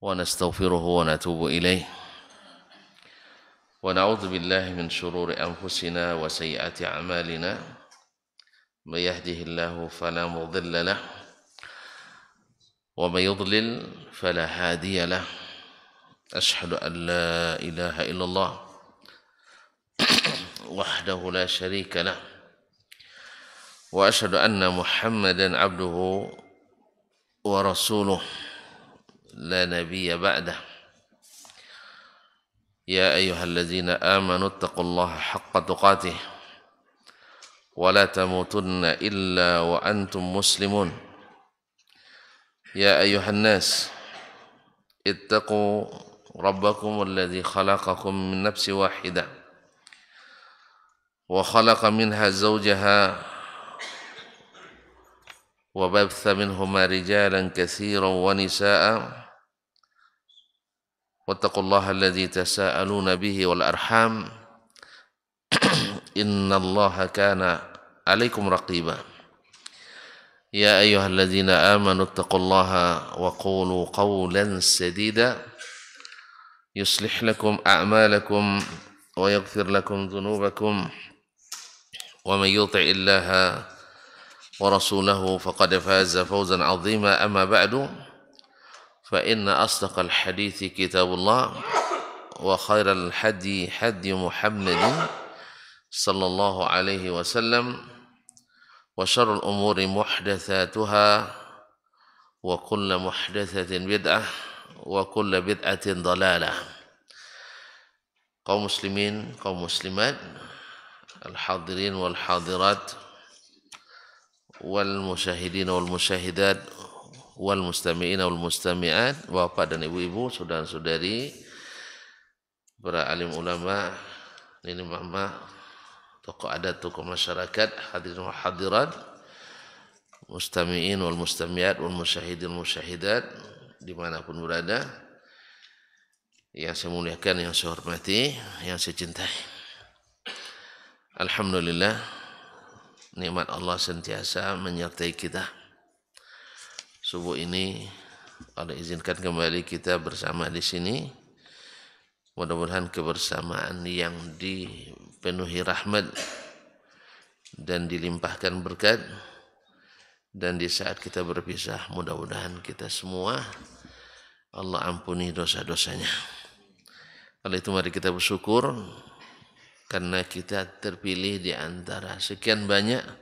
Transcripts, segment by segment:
ونستغفره ونتوب إليه ونعوذ بالله من شرور أنفسنا وسيئات أعمالنا من يهده الله فلا مضل له ومن يضلل فلا هادي له أشهد أن لا إله إلا الله وحده لا شريك له وأشهد أن محمدا عبده ورسوله لا نبي بعده يا أيها الذين آمنوا اتقوا الله حق تقاته ولا تموتن إلا وأنتم مسلمون يا أيها الناس اتقوا ربكم الذي خلقكم من نفس واحدة وخلق منها زوجها وبث منهما رجالا كثيرا ونساء واتقوا الله الذي تساءلون به والأرحام إن الله كان عليكم رقيبا يا أيها الذين آمنوا اتقوا الله وقولوا قولا سديدا يصلح لكم أعمالكم ويغفر لكم ذنوبكم ومن يطع الله ورسوله فقد فاز فوزا عظيما أما بعد فإن أصدق الحديث كتاب الله وخير الحدي حدي محمد صلى الله عليه وسلم وشر الأمور محدثاتها وكل محدثة بدعة وكل بدعة ضلالة. Kaum muslimin, kaum muslimat, al-hadirin wal hadirat wal musyahidin wal musyahidat wal mustami'in wal mustami'at, bapak dan ibu-ibu, saudara-saudari, para alim ulama, nini mama, tokoh adat, tokoh masyarakat, hadirin wal hadirat, mustami'in wal mustami'at wal musyahidin wal musyahidat dimanapun berada, yang saya muliakan, yang saya hormati, yang saya cintai. Alhamdulillah, nikmat Allah sentiasa menyertai kita. Subuh ini Allah izinkan kembali kita bersama di sini. Mudah-mudahan kebersamaan yang dipenuhi rahmat dan dilimpahkan berkat, dan di saat kita berpisah mudah-mudahan kita semua Allah ampuni dosa-dosanya. Oleh itu mari kita bersyukur karena kita terpilih di antara sekian banyak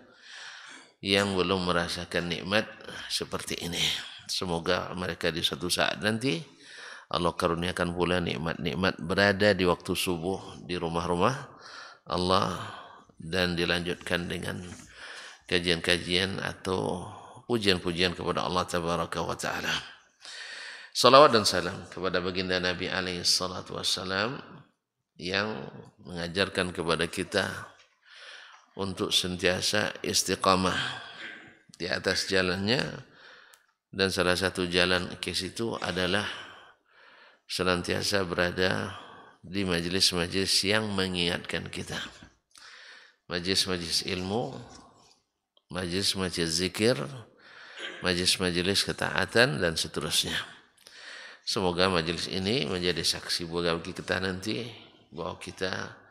yang belum merasakan nikmat seperti ini. Semoga mereka di suatu saat nanti Allah karuniakan pula nikmat-nikmat berada di waktu subuh di rumah-rumah Allah, dan dilanjutkan dengan kajian-kajian atau pujian-pujian kepada Allah Tabaraka wa Ta'ala. Salawat dan salam kepada baginda Nabi alaihi salatu wassalam yang mengajarkan kepada kita untuk sentiasa istiqamah di atas jalannya, dan salah satu jalan ke situ adalah senantiasa berada di majlis-majlis yang mengingatkan kita, majlis-majlis ilmu, majlis-majlis zikir, majlis-majlis ketaatan, dan seterusnya. Semoga majlis ini menjadi saksi bagi kita nanti bahwa kita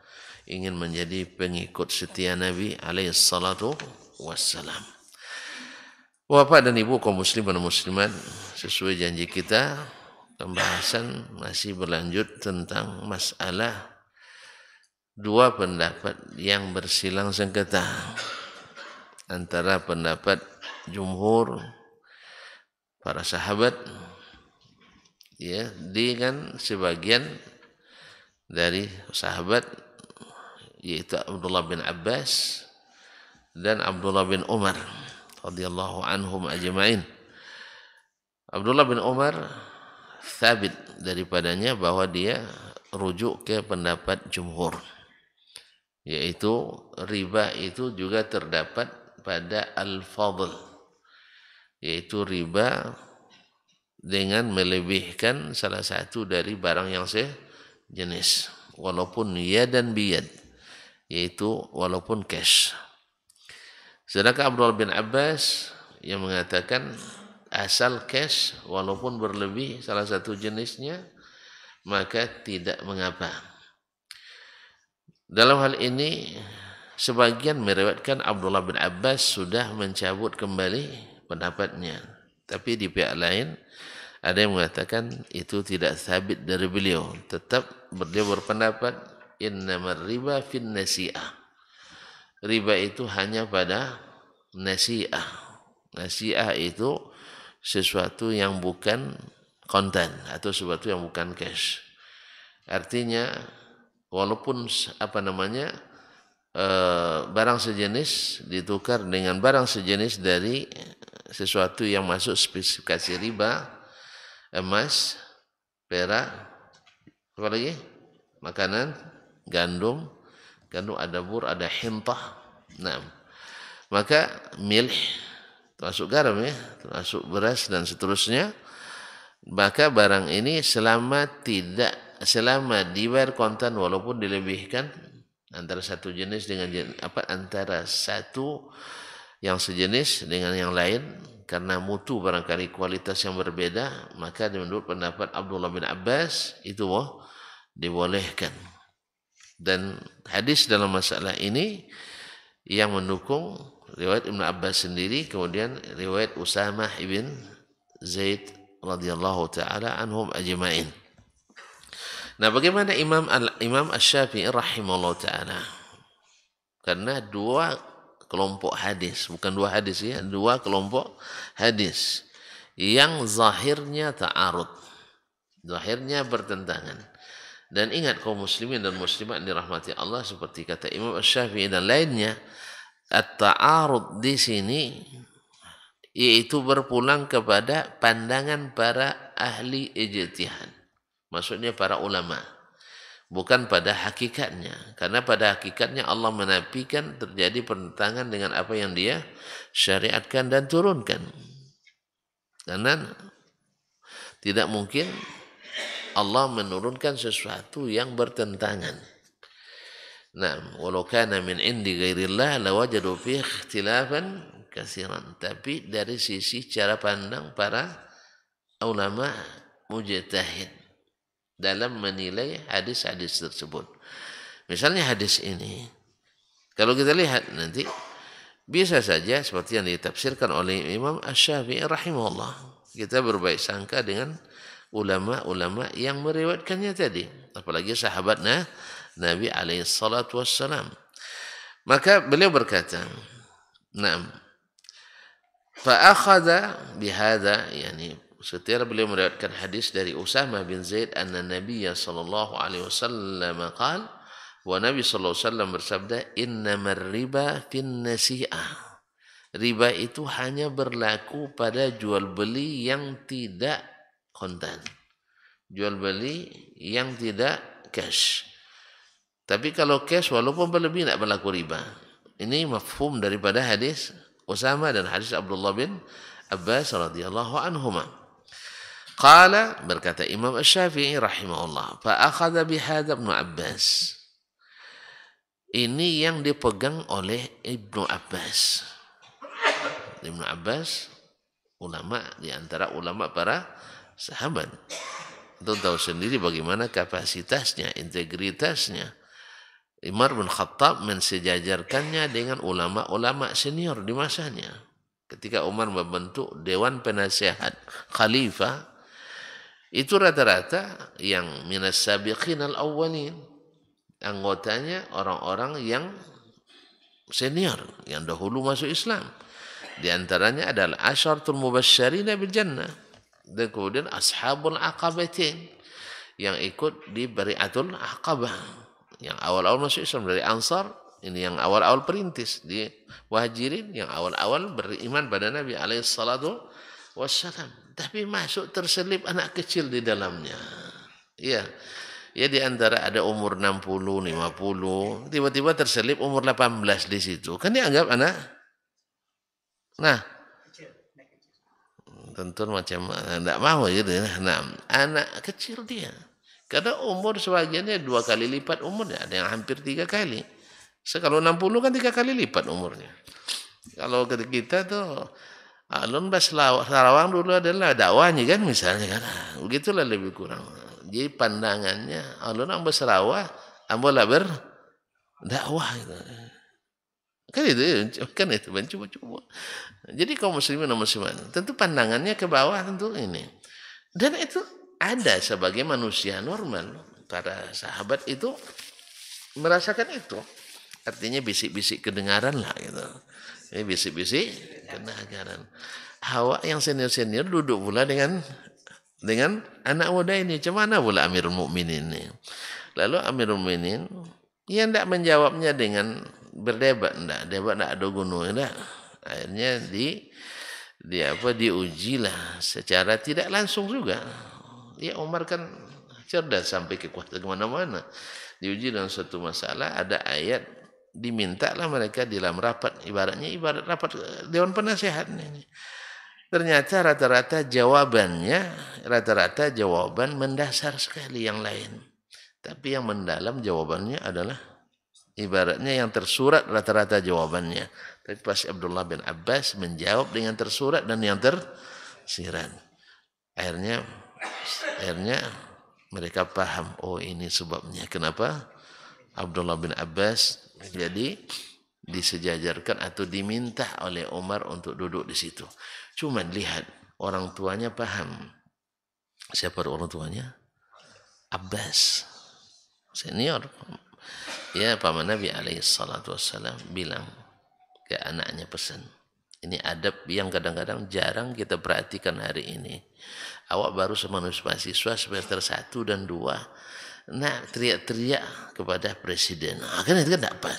ingin menjadi pengikut setia Nabi alaihi salatu wassalam. Bapak dan Ibu kaum muslimin dan muslimat, sesuai janji kita, pembahasan masih berlanjut tentang masalah dua pendapat yang bersilang sengketa antara pendapat jumhur para sahabat ya dengan sebagian dari sahabat, yaitu Abdullah bin Abbas dan Abdullah bin Umar radhiyallahu anhum ajma'in. Abdullah bin Umar thabit daripadanya bahwa dia rujuk ke pendapat jumhur, yaitu riba itu juga terdapat pada al-fadl, yaitu riba dengan melebihkan salah satu dari barang yang sejenis, walaupun yadan biyad, yaitu walaupun cash. Sedangkan Abdullah bin Abbas yang mengatakan asal cash walaupun berlebih salah satu jenisnya, maka tidak mengapa. Dalam hal ini sebagian meriwayatkan Abdullah bin Abbas sudah mencabut kembali pendapatnya. Tapi di pihak lain ada yang mengatakan itu tidak sabit dari beliau. Tetap beliau berpendapat innamar riba fin nasi'ah. Riba itu hanya pada nasi'ah. Nasi'ah itu sesuatu yang bukan kontan atau sesuatu yang bukan cash. Artinya walaupun barang sejenis ditukar dengan barang sejenis dari sesuatu yang masuk spesifikasi riba, emas, perak, apa lagi? Makanan, gandum ada bur, ada hintah. Nah, maka milh termasuk garam ya, termasuk beras dan seterusnya. Maka barang ini selama dibayar kontan walaupun dilebihkan antara satu jenis dengan antara satu yang sejenis dengan yang lain karena mutu barangkali kualitas yang berbeda, maka menurut pendapat Abdullah bin Abbas itu dibolehkan. Dan hadis dalam masalah ini yang mendukung riwayat Ibnu Abbas sendiri, kemudian riwayat Usamah ibn Zaid radhiyallahu taala anhum ajma'in. Nah, bagaimana Imam Asy-Syafi'i rahimahullah taala? Karena dua kelompok hadis, bukan dua hadis ya, dua kelompok hadis yang zahirnya ta'arud, zahirnya bertentangan. Dan ingat kaum muslimin dan muslimat dirahmati Allah, seperti kata Imam Asy-Syafi'i dan lainnya, at-ta'arud di sini yaitu berpulang kepada pandangan para ahli ijtihad. Maksudnya para ulama. Bukan pada hakikatnya. Karena pada hakikatnya Allah menafikan terjadi pertentangan dengan apa yang Dia syariatkan dan turunkan. Karena tidak mungkin Allah menurunkan sesuatu yang bertentangan. Nah, walau kana min indi ghairillah lawajadu fihi ikhtilafan katsiran. Tapi dari sisi cara pandang para ulama mujtahid dalam menilai hadis-hadis tersebut. Misalnya hadis ini, kalau kita lihat nanti bisa saja seperti yang ditafsirkan oleh Imam Asy-Syafi'i rahimahullah. Kita berbaik sangka dengan ulama-ulama yang meriwayatkannya tadi, apalagi sahabatnya Nabi alaihi salatu wassalam. Maka beliau berkata, "Na'am. Fa akhadha bihadza," yani setelah beliau meriwayatkan hadis dari Usamah bin Zaid anna Nabiy sallallahu alaihi wasallam qala, wa Nabi sallallahu alaihi wasallam bersabda, "Innamar riba fin nasi'ah." Riba itu hanya berlaku pada jual beli yang tidak kontan, jual beli yang tidak cash. Tapi kalau cash walaupun berlebih tidak berlaku riba. Ini mafhum daripada hadis Usamah dan hadis Abdullah bin Abbas radhiyallahu anhuma. Qala, berkata Imam Asy-Syafi'i rahimahullah, fa akhadha bihadza Ibnu Abbas. Ini yang dipegang oleh Ibnu Abbas. Ibnu Abbas ulama di antara ulama para sahabat. Itu tahu sendiri bagaimana kapasitasnya, integritasnya. Umar bin Khattab mensejajarkannya dengan ulama-ulama senior di masanya. Ketika Umar membentuk Dewan Penasihat Khalifah, itu rata-rata yang minas sabiqin al-awwalin, anggotanya orang-orang yang senior, yang dahulu masuk Islam. Di antaranya adalah asyaratul mubasysyirina bil jannah. Dan kemudian ashabul aqabatain yang ikut di bai'atul aqabah, yang awal-awal masuk Islam dari Ansar, ini yang awal-awal perintis, di Muhajirin yang awal-awal beriman pada Nabi alaihi salatu wassalam. Tapi masuk terselip anak kecil di dalamnya. Ya. Ya, di antara ada umur 60, 50, tiba-tiba terselip umur 18 di situ. Kan dianggap anak. Nah, tentu macam tidak mau gitu. Nah, anak kecil dia. Karena umur sebagiannya 2 kali lipat umurnya, ada yang hampir 3 kali. Kalau 60 kan 3 kali lipat umurnya. Kalau kita tuh Alun Bas Sarawang dulu adalah dakwahnya kan misalnya kan. Begitulah lebih kurang. Jadi pandangannya alun ang Sarawak ambola berdakwah gitu. Kan itu mencoba-coba. Jadi kaum muslimin dan muslimat tentu pandangannya ke bawah tentu ini. Dan itu ada sebagai manusia normal. Para sahabat itu merasakan itu. Artinya bisik-bisik kedengaran lah gitu. Ini bisik-bisik kedengaran. Hawa yang senior-senior duduk pula dengan anak muda ini. Macam mana pula Amirul Mukminin ini? Lalu Amirul Mukminin yang tidak menjawabnya dengan berdebat, debat tidak ada gunanya. Akhirnya diujilah secara tidak langsung juga. Ya Umar kan cerdas sampai kekuatan kemana-mana. Diuji dalam suatu masalah ada ayat dimintalah mereka di dalam rapat ibarat rapat Dewan Penasehat ini. Ternyata rata-rata jawaban mendasar sekali yang lain. Tapi yang mendalam jawabannya adalah ibaratnya yang tersurat rata-rata jawabannya. Tapi pas Abdullah bin Abbas menjawab dengan tersurat dan yang tersirat. Akhirnya mereka paham, oh ini sebabnya kenapa Abdullah bin Abbas jadi disejajarkan atau diminta oleh Umar untuk duduk di situ. Cuman lihat orang tuanya paham. Siapa orang tuanya? Abbas. Senior. Ya, paman Nabi alaihissalam bilang ke anaknya pesan. Ini adab yang kadang-kadang jarang kita perhatikan hari ini. Awak baru semanus mahasiswa semester 1 dan 2. Nah, teriak-teriak kepada presiden. Kan itu kan tidak pas.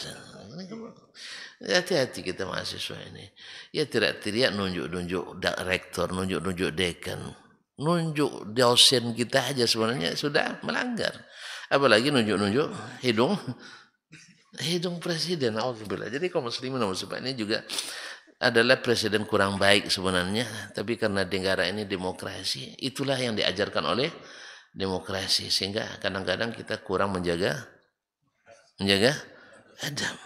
Hati-hati kita mahasiswa ini. Ya teriak-teriak nunjuk-nunjuk rektor, nunjuk-nunjuk dekan. Nunjuk dosen kita aja sebenarnya sudah melanggar. Apalagi nunjuk-nunjuk hidung presiden. Alhamdulillah. Jadi kaum muslimin dan muslimat ini juga adalah presiden kurang baik sebenarnya, tapi karena negara ini demokrasi, itulah yang diajarkan oleh demokrasi, sehingga kadang-kadang kita kurang menjaga adab.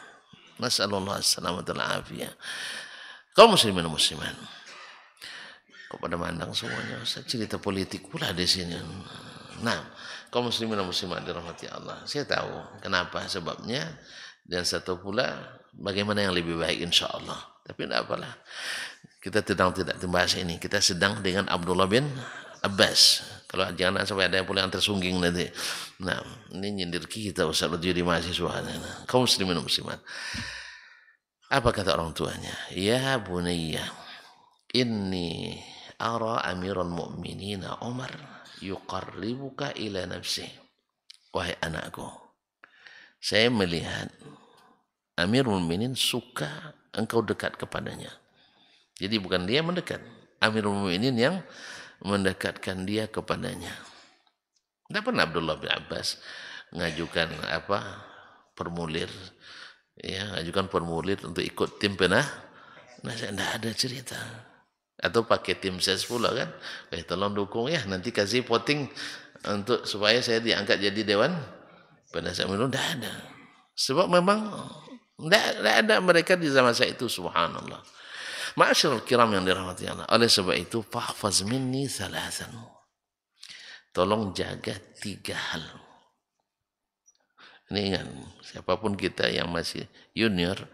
Nasallallahu alaihi afiyah. Kaum muslimin dan muslimat, kepada mandang semuanya, saya cerita politik pula di sini. Nah, kaum muslimin dan muslimat dirahmati Allah, saya tahu kenapa sebabnya dan satu pula bagaimana yang lebih baik insyaallah. Tapi tidak apalah. Kita tidak membahas ini. Kita sedang dengan Abdullah bin Abbas. Kalau jangan sampai ada yang pula yang tersungging nanti. Nah, ini nyindir kita Ustaz jadi mahasiswa. Kaum muslimin dan muslimat. Apa kata orang tuanya? Ya bunayya, inni ara amiral mu'minina Umar yuqarribuka ila nafsi. Wahai anakku, saya melihat Amirul Mukminin suka engkau dekat kepadanya. Jadi bukan dia mendekat, Amirul Mukminin yang mendekatkan dia kepadanya. Tidak pernah Abdullah bin Abbas mengajukan formulir, ya, ajukan formulir untuk ikut tim tidak ada cerita. Atau pakai tim ses pula kan, tolong dukung ya, nanti kasih voting untuk supaya saya diangkat jadi dewan penasehat. Tidak ada. Sebab memang tidak ada mereka di zaman saya itu, subhanallah. Ma'asyiral kiram yang dirahmati Allah. Oleh sebab itu, fahfaz minni thalathan. Tolong jaga 3 hal. Ini ingat, siapapun kita yang masih junior,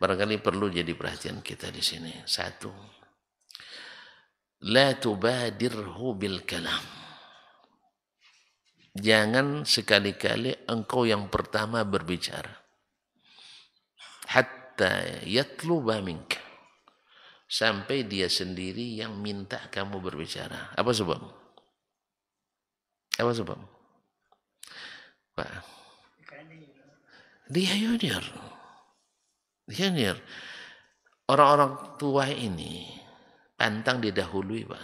barangkali perlu jadi perhatian kita di sini. 1. La tubadirhu bil kalam. Jangan sekali-kali engkau yang pertama berbicara. Hatta yatluba minka, sampai dia sendiri yang minta kamu berbicara. Apa sebab? Pak, dia junior. Orang-orang tua ini pantang didahului, Pak.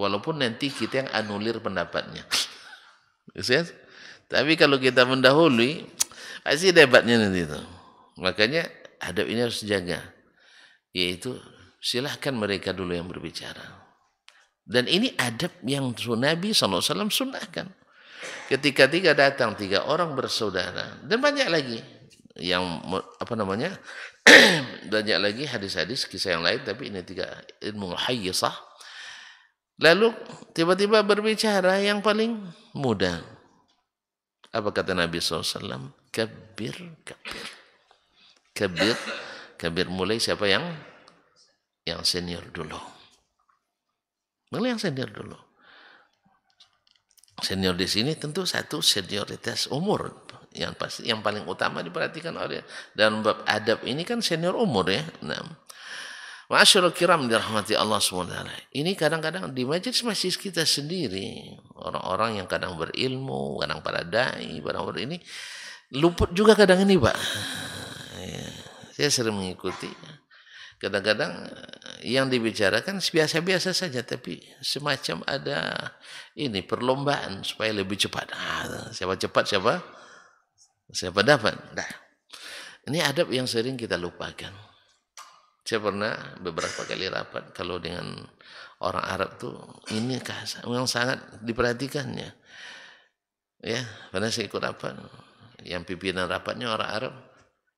Walaupun nanti kita yang anulir pendapatnya. Tapi kalau kita mendahului, pasti debatnya nanti itu. Makanya adab ini harus dijaga. Yaitu silahkan mereka dulu yang berbicara. Dan ini adab yang Nabi SAW sunnahkan. Ketika datang 3 orang bersaudara. Dan banyak lagi. yang apa namanya banyak lagi hadis-hadis kisah yang lain, tapi ini 3 ilmu hayyisah. Lalu tiba-tiba berbicara yang paling muda. Apa kata Nabi SAW? Kabir, kabir, kabir, kabir. Mulai siapa yang senior dulu. Mulai yang senior dulu. Senior di sini tentu satu senioritas umur yang pasti yang paling utama diperhatikan oleh dalam bab adab ini kan senior umur ya. Nah, ma'asyiral kiram dirahmati Allah SWT. Ini kadang-kadang di majelis kita sendiri orang-orang yang kadang berilmu, kadang para dai, kadang ini luput juga kadang ini Pak. Ya, saya sering mengikuti. Kadang-kadang yang dibicarakan biasa-biasa saja, tapi semacam ada ini perlombaan supaya lebih cepat. Siapa cepat siapa dapat. Nah, ini adab yang sering kita lupakan. Saya pernah beberapa kali rapat kalau dengan orang Arab tuh ini yang sangat diperhatikannya. Ya, pernah saya ikut rapat, yang pimpinan rapatnya orang Arab.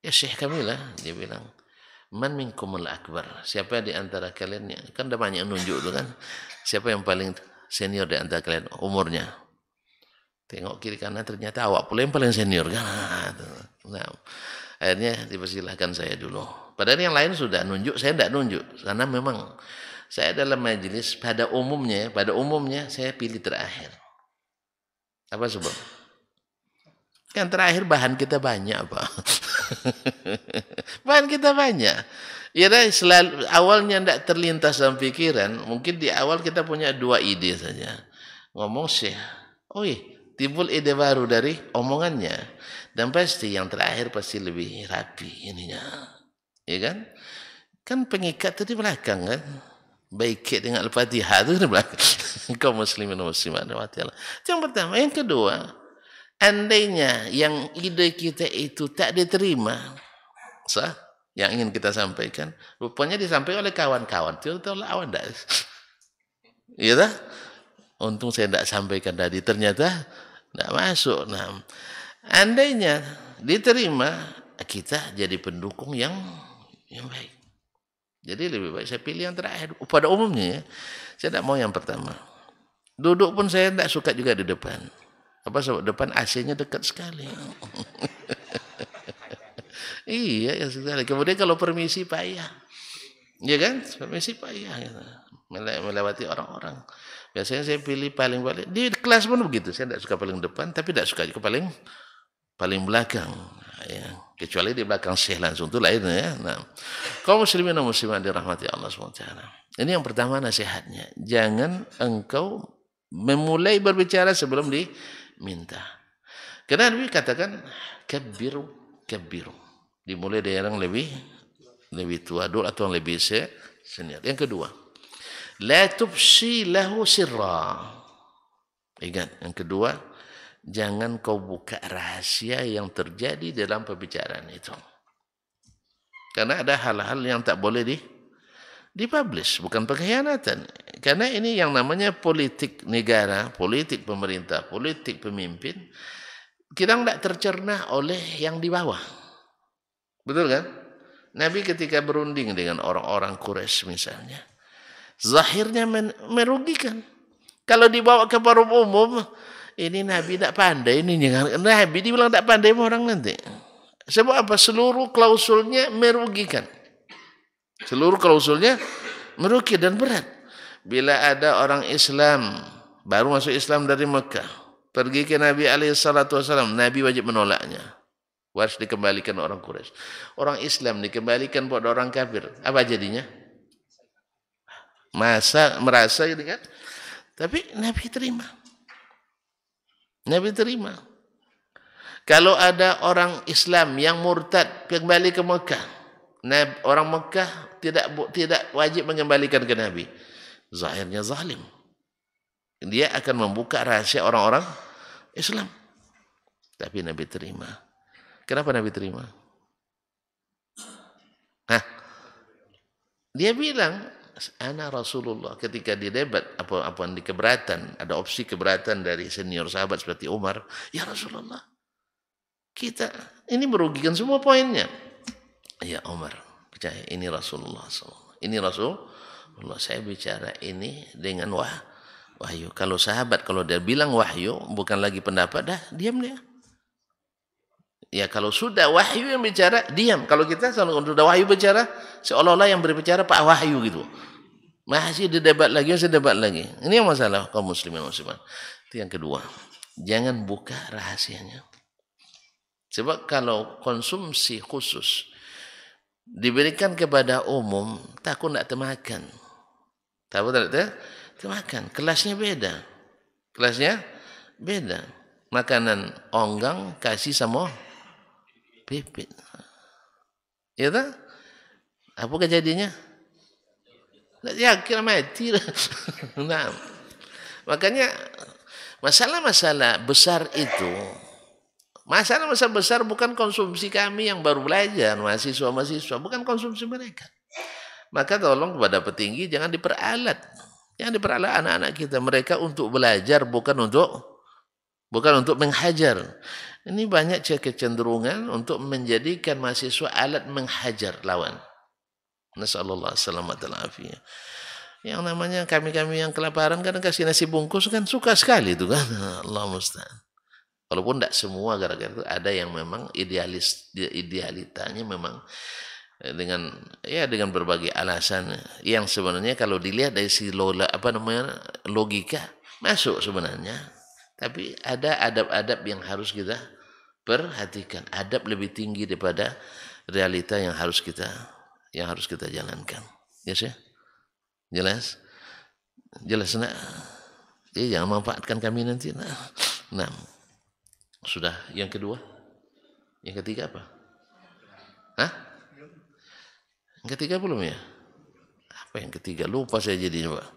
Ya Syekh kami lah, dia bilang, man minkumul akbar, siapa di antara kalian, kan ada banyak nunjuk tu kan, siapa yang paling senior di antara kalian umurnya. Tengok kiri kanan ternyata awak pula yang paling senior kan. Nah, akhirnya dipersilahkan saya dulu. Padahal yang lain sudah nunjuk, saya tidak nunjuk karena memang saya dalam majelis pada umumnya saya pilih terakhir. Apa sebab? Kan terakhir bahan kita banyak Pak. Bahan kita banyak. Ya selalu awalnya tidak terlintas dalam pikiran. Mungkin di awal kita punya 2 ide saja. Ngomong Syekh, timbul ide baru dari omongannya. Dan pasti yang terakhir pasti lebih rapi ininya. Ya kan? Kan pengikat itu di belakang kan. Baik dengan Al-Fatihah itu di belakang. Kaum muslimin dan muslimat. Yang pertama. Yang kedua, andainya yang ide kita itu tak diterima, yang ingin kita sampaikan, rupanya disampaikan oleh kawan-kawan. Tahu lawan dah. Iya dah. Untung saya tidak sampaikan tadi, ternyata tidak masuk. Nah, andainya diterima, kita jadi pendukung yang baik. Jadi lebih baik saya pilih yang terakhir. Pada umumnya ya, saya tidak mau yang pertama. Duduk pun saya tidak suka juga di depan. Apa sebab depan AC-nya dekat sekali. Iya, ya sekali. Kemudian kalau permisi payah. Ya kan? Permisi payah. Gitu. Melewati orang-orang. Biasanya saya pilih paling di kelas pun begitu. Saya tidak suka paling depan, tapi tidak suka juga paling belakang. Ya. Kecuali di belakang Syekh langsung itu lain ya. Nah, kaum muslimin dan muslimat dirahmati Allah SWT. Ini yang pertama nasihatnya. Jangan engkau memulai berbicara sebelum diminta. Karena Nabi katakan kabiru. Dimulai dari yang lebih tua dulu atau yang lebih senior. Yang kedua, la tubshi lahu sirra. Ingat, yang kedua, jangan kau buka rahasia yang terjadi dalam pembicaraan itu. Karena ada hal-hal yang tak boleh dipublish, bukan pengkhianatan. Karena ini yang namanya politik negara, politik pemerintah, politik pemimpin, kita tidak tercerna oleh yang di bawah. Betul kan? Nabi ketika berunding dengan orang-orang Quraisy misalnya, zahirnya merugikan. Kalau dibawa ke forum umum, ini Nabi tidak pandai. Nabi dibilang tidak pandai orang nanti. Sebab apa? Seluruh klausulnya merugikan. Seluruh klausulnya merugi dan berat. Bila ada orang Islam baru masuk Islam dari Mekah, pergi ke Nabi SAW, Nabi wajib menolaknya. Harus dikembalikan orang Quraisy. Orang Islam dikembalikan pada orang kafir. Apa jadinya? Merasa gitu kan? Tapi Nabi terima. Nabi terima. Kalau ada orang Islam yang murtad kembali ke Mekah, orang Mekah tidak wajib mengembalikan ke Nabi. Zahirnya zalim. Dia akan membuka rahasia orang-orang Islam. Tapi Nabi terima. Kenapa Nabi terima? Dia bilang, ana Rasulullah. Ketika di debat apa di keberatan, ada opsi keberatan dari senior sahabat seperti Umar, ya Rasulullah, Kita ini merugikan semua poinnya. Ya Umar, percaya ini Rasulullah SAW. Ini Rasulullah, saya bicara ini dengan wahyu. Kalau sahabat, kalau dia bilang wahyu, bukan lagi pendapat, dah diam dia. Ya kalau sudah wahyu yang bicara, diam. Kalau kita kalau sudah wahyu bicara, seolah-olah yang berbicara Pak Wahyu gitu. Masih didebat lagi, Ini yang masalah kaum muslimin muslimat. Itu yang kedua. Jangan buka rahasianya. Sebab kalau konsumsi khusus diberikan kepada umum, takut tak termakan. Takut tak termakan. Kelasnya beda. Makanan onggang kasih sama pipit. Ya tak? Apa kejadiannya? Ya kira mati. Nah, makanya masalah-masalah besar itu, masalah-masalah besar bukan konsumsi kami yang baru belajar, mahasiswa-mahasiswa, bukan konsumsi mereka. Maka tolong kepada petinggi jangan diperalat anak-anak kita, mereka untuk belajar bukan untuk menghajar. Ini banyak kecenderungan untuk menjadikan mahasiswa alat menghajar lawan. Nasallallahu selamat alafiyah. Yang namanya kami yang kelaparan kadang kasih nasi bungkus kan suka sekali itu kan. Allah musta'an. Walaupun tidak semua gara-gara itu, ada yang memang idealitanya memang dengan berbagai alasan yang sebenarnya kalau dilihat dari si logika masuk sebenarnya. Tapi ada adab-adab yang harus kita perhatikan. Adab lebih tinggi daripada realita yang harus kita jalankan. Yes ya? Jelas nak? Jadi jangan manfaatkan kami nanti. Nah, sudah yang kedua. Yang ketiga apa? Hah? Yang ketiga belum ya? Apa yang ketiga? Lupa saya jadinya, Pak.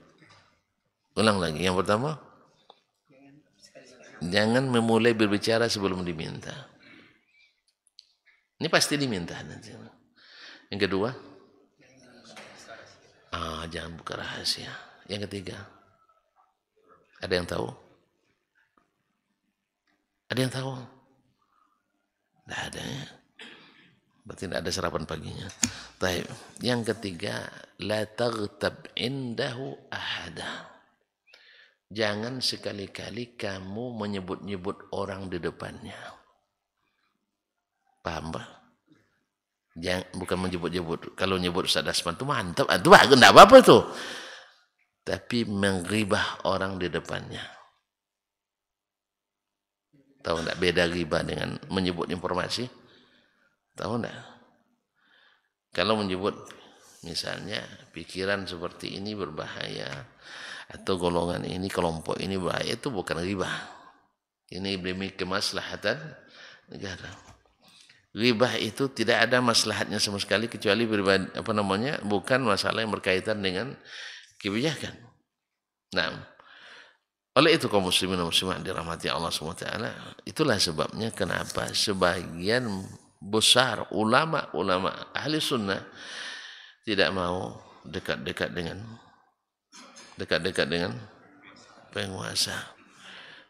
Ulang lagi. Yang pertama, jangan memulai berbicara sebelum diminta. Ini pasti diminta nanti. Yang kedua, jangan buka rahasia. Yang ketiga, ada yang tahu? Ada yang tahu? Tidak ada ya. Berarti tidak ada sarapan paginya. Baik. Yang ketiga, la taghtab indahu ahada. Jangan sekali-kali kamu menyebut-nyebut orang di depannya. Paham, Pak? Bukan menyebut-nyebut. Kalau nyebut Ustaz Dasman itu mantap. Itu enggak apa-apa tuh. Tapi menggibah orang di depannya. Tahu enggak beda ghibah dengan menyebut informasi? Tahu enggak? Kalau menyebut misalnya pikiran seperti ini berbahaya atau golongan ini, kelompok ini bahaya, itu bukan ghibah. Ini demi kemaslahatan negara. Ghibah itu tidak ada maslahatnya sama sekali kecuali bukan masalah yang berkaitan dengan kebijakan. Nah, oleh itu kaum muslimin dan muslimat dirahmati Allah SWT, itulah sebabnya kenapa sebagian besar ulama ahli sunnah tidak mau dekat-dekat dengan penguasa.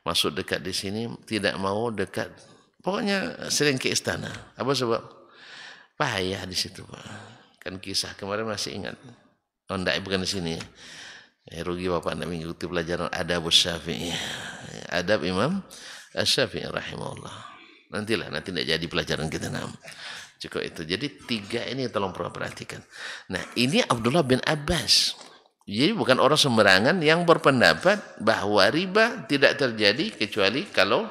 Maksud dekat di sini tidak mau dekat, pokoknya sering ke istana. Apa sebab? Bahaya di situ, Pak. Kan kisah kemarin masih ingat. Oh enggak, bukan di sini. Rugi Bapak tidak mengikuti pelajaran Adab Syafi'i. Adab Imam Syafi'i rahimahullah. Nanti tidak jadi pelajaran kita. Cukup itu. Jadi tiga ini tolong perhatikan. Nah, ini Abdullah bin Abbas. Jadi bukan orang sembarangan yang berpendapat bahwa riba tidak terjadi kecuali kalau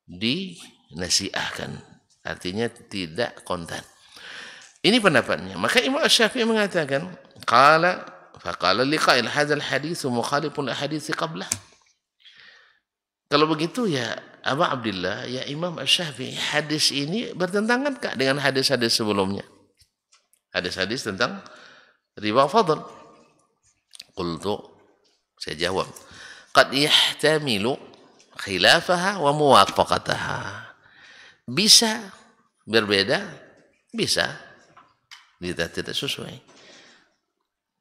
dinasiahkan. Artinya tidak kontan. Ini pendapatnya. Maka Imam Syafi'i mengatakan, faqala liqa'il hadzal hadits mukhalifun hadits qablah. Kalau begitu ya Abu Abdullah, ya Imam Syafi'i, hadis ini bertentangan kah dengan hadis-hadis sebelumnya? Hadis-hadis tentang riba fadl. Qultu, saya jawab, qad yahtamilu khilafaha wa muwafaqataha. Bisa berbeda, bisa tidak sesuai.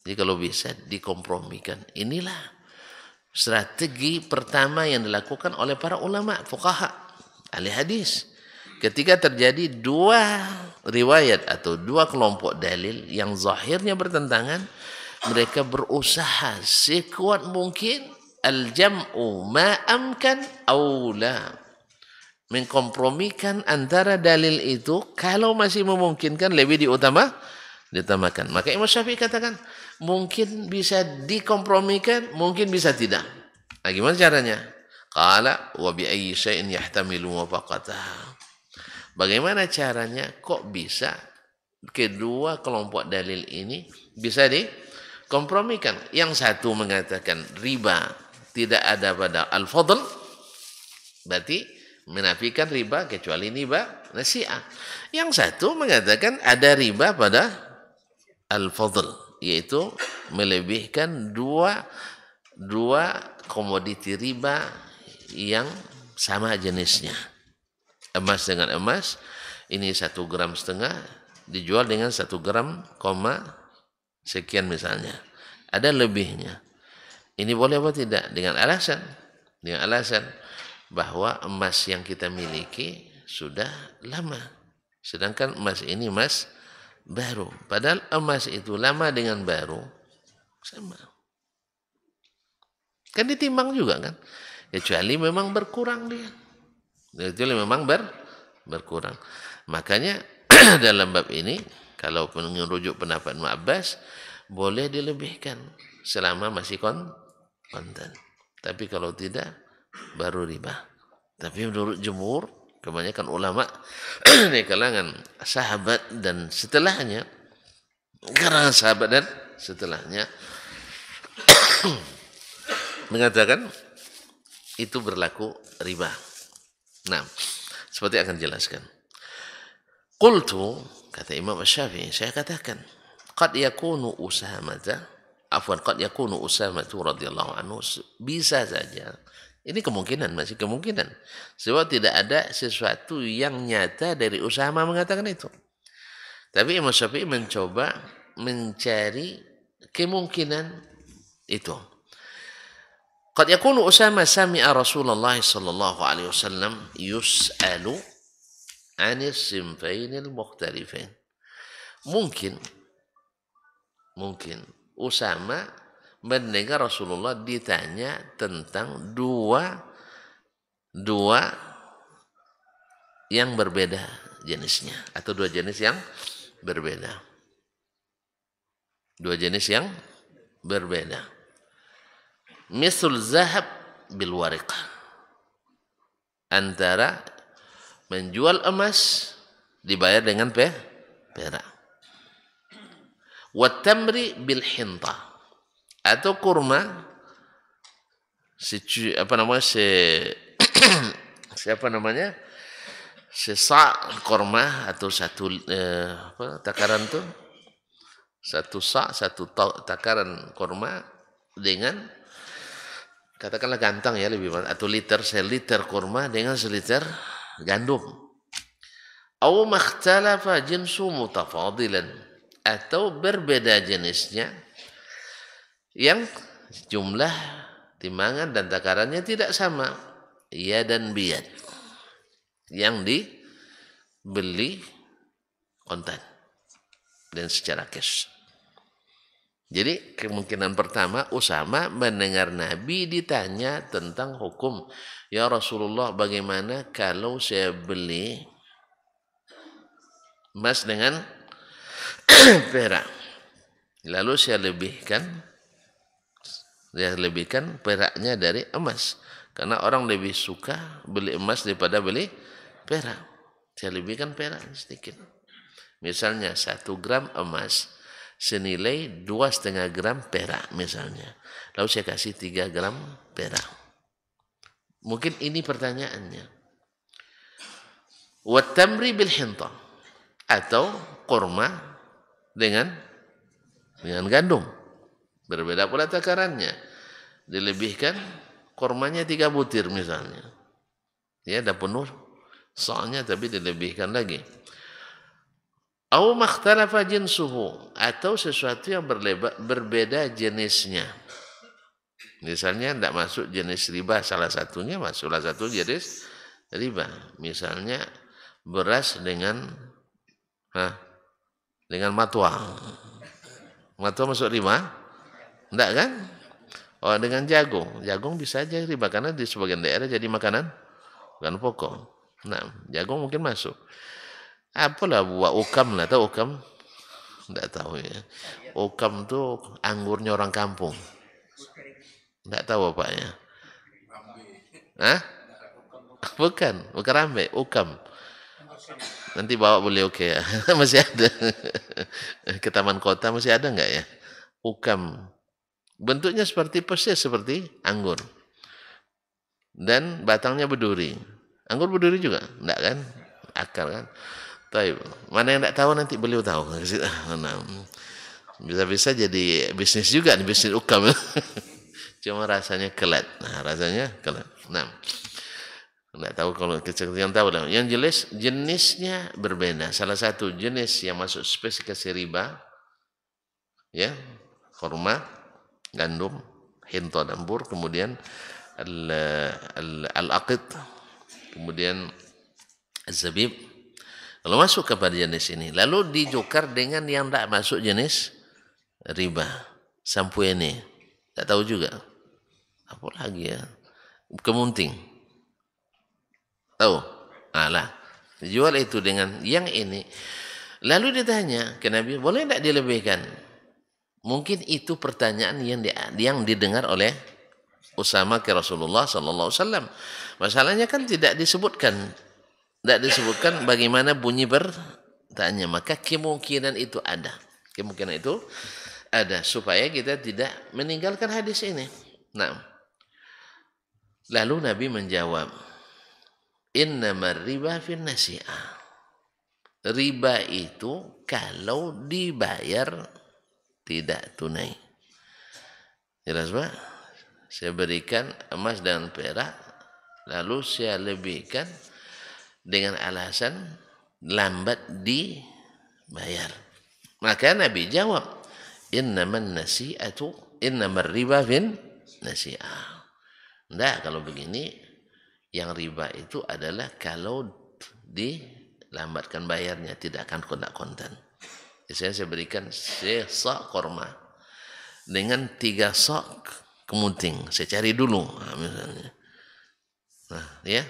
Jadi kalau bisa dikompromikan. Inilah strategi pertama yang dilakukan oleh para ulama fuqaha ahli hadis. ketika terjadi dua riwayat atau dua kelompok dalil yang zahirnya bertentangan, mereka berusaha sekuat mungkin al-jam'u ma amkan aw la, mengkompromikan antara dalil itu, kalau masih memungkinkan lebih diutamakan. Maka Imam Syafi'i katakan mungkin bisa dikompromikan, mungkin bisa tidak. Nah, gimana caranya? Qala wa bi ayyi syai'in yahtamilu muwafaqatah. Bagaimana caranya kok bisa kedua kelompok dalil ini bisa dikompromikan? Yang satu mengatakan riba tidak ada pada al-fadl, berarti menafikan riba kecuali riba nasi'ah. Yang satu mengatakan ada riba pada al-fadl, yaitu melebihkan dua komoditi riba yang sama jenisnya. Emas dengan emas, ini 1,5 gram dijual dengan 1 gram, sekian misalnya. Ada lebihnya. Ini boleh apa tidak? Dengan alasan bahwa emas yang kita miliki sudah lama. Sedangkan emas ini emas baru. Padahal emas itu lama dengan baru sama. Kan ditimbang juga kan? Kecuali memang berkurang dia. Kecuali memang berkurang. Makanya dalam bab ini, kalau merujuk pendapat Ibnu Abbas, boleh dilebihkan selama masih kontan. Tapi kalau tidak, baru riba. Tapi menurut jumhur, kebanyakan ulama di kalangan sahabat dan setelahnya, mengatakan itu berlaku riba. Nah, seperti akan jelaskan. Qultu, kata Imam Syafi'i, saya katakan, qad yakunu Usamah radhiyallahu anhu, bisa saja. Ini masih kemungkinan. Sebab tidak ada sesuatu yang nyata dari Usamah mengatakan itu. Tapi Imam Syafi'i mencoba mencari kemungkinan itu. Qad yakunu Usamah sami'a Rasulullah sallallahu alaihi wasallam yus'alu 'anil sinfainil mukhtalifain. Mungkin Usamah mendengar Rasulullah ditanya tentang dua yang berbeda jenisnya, atau dua jenis yang berbeda. Misal zahab bil wariq, antara menjual emas dibayar dengan perak. Wat tamri bil hinta, atau kurma sesak kurma, atau satu takaran tuh, satu takaran kurma dengan, katakanlah gantang ya lebih banyak, atau seliter kurma dengan seliter gandum. Au makhtalafa jinsu mutafadilan, atau berbeda jenisnya yang jumlah timbangan dan takarannya tidak sama, ya dan biyad, yang dibeli kontan dan secara cash. Jadi kemungkinan pertama, Usamah mendengar Nabi ditanya tentang hukum. Ya Rasulullah, bagaimana kalau saya beli emas dengan perak, lalu saya lebihkan peraknya dari emas, karena orang lebih suka beli emas daripada beli perak. Saya lebihkan perak sedikit. Misalnya 1 gram emas senilai 2,5 gram perak misalnya, lalu saya kasih 3 gram perak. Mungkin ini pertanyaannya. Wat tamri bil hinta, atau kurma dengan gandum, berbeda pula takarannya. Dilebihkan kurmanya 3 butir misalnya, ya dah penuh soalnya, tapi dilebihkan lagi. Au makhtalafa jinsuhu, atau sesuatu yang berbeda jenisnya. Misalnya tidak masuk jenis riba, salah satunya masuklah satu jenis riba. Misalnya beras dengan dengan matwa. Matwa masuk riba? Enggak kan? Oh, dengan jagung. Jagung bisa aja riba karena di sebagian daerah jadi makanan pokok. Nah, jagung mungkin masuk. Apalah buah ukam lah, tahu ukam? Enggak tahu ya. Ukam tuh anggurnya orang kampung. Enggak tahu bapaknya. Hah? Bukan rambe, ukam. Nanti bawa beliau ke masih ada. Ke taman kota masih ada enggak ya? Ukam. Bentuknya persis seperti anggur. Dan batangnya berduri. Anggur berduri juga? Enggak kan? Akar kan? Tapi mana yang enggak tahu nanti beliau tahu. Nah, bisa-bisa jadi bisnis juga nih, bisnis ukam. Cuma rasanya kelat. Nah, rasanya kelat. Nah, enggak tahu kalau kecil-kecilan tahu lah. Yang jelas jenisnya berbeda. Salah satu jenis yang masuk spesifikasi riba, ya, kurma, gandum, hinto dan bur, kemudian al-aqid, kemudian zabib. Kalau masuk kepada jenis ini, lalu dijukar dengan yang tidak masuk jenis riba, sampuyene, tak tahu juga. Apa lagi ya? Kemunting, tahu? Alah, dijual itu dengan yang ini. Lalu ditanya ke Nabi, boleh tidak dilebihkan? Mungkin itu pertanyaan yang didengar oleh Usama ke Rasulullah sallallahu alaihi wasallam. Masalahnya kan tidak disebutkan bagaimana bunyi bertanya, maka kemungkinan itu ada. Kemungkinan itu ada supaya kita tidak meninggalkan hadis ini. Nah, lalu Nabi menjawab, innamar riba fin nasi'ah. Riba itu kalau dibayar tidak tunai. Jelas Pak? Saya berikan emas dan perak, lalu saya lebihkan dengan alasan lambat dibayar. Maka Nabi jawab, innamar riba fin nasi'ah. Enggak, kalau begini, yang riba itu adalah kalau dilambatkan bayarnya, tidak akan kena kontan. Saya berikan sesak korma dengan 3 sok kemuting. Saya cari dulu, misalnya. Nah, ya.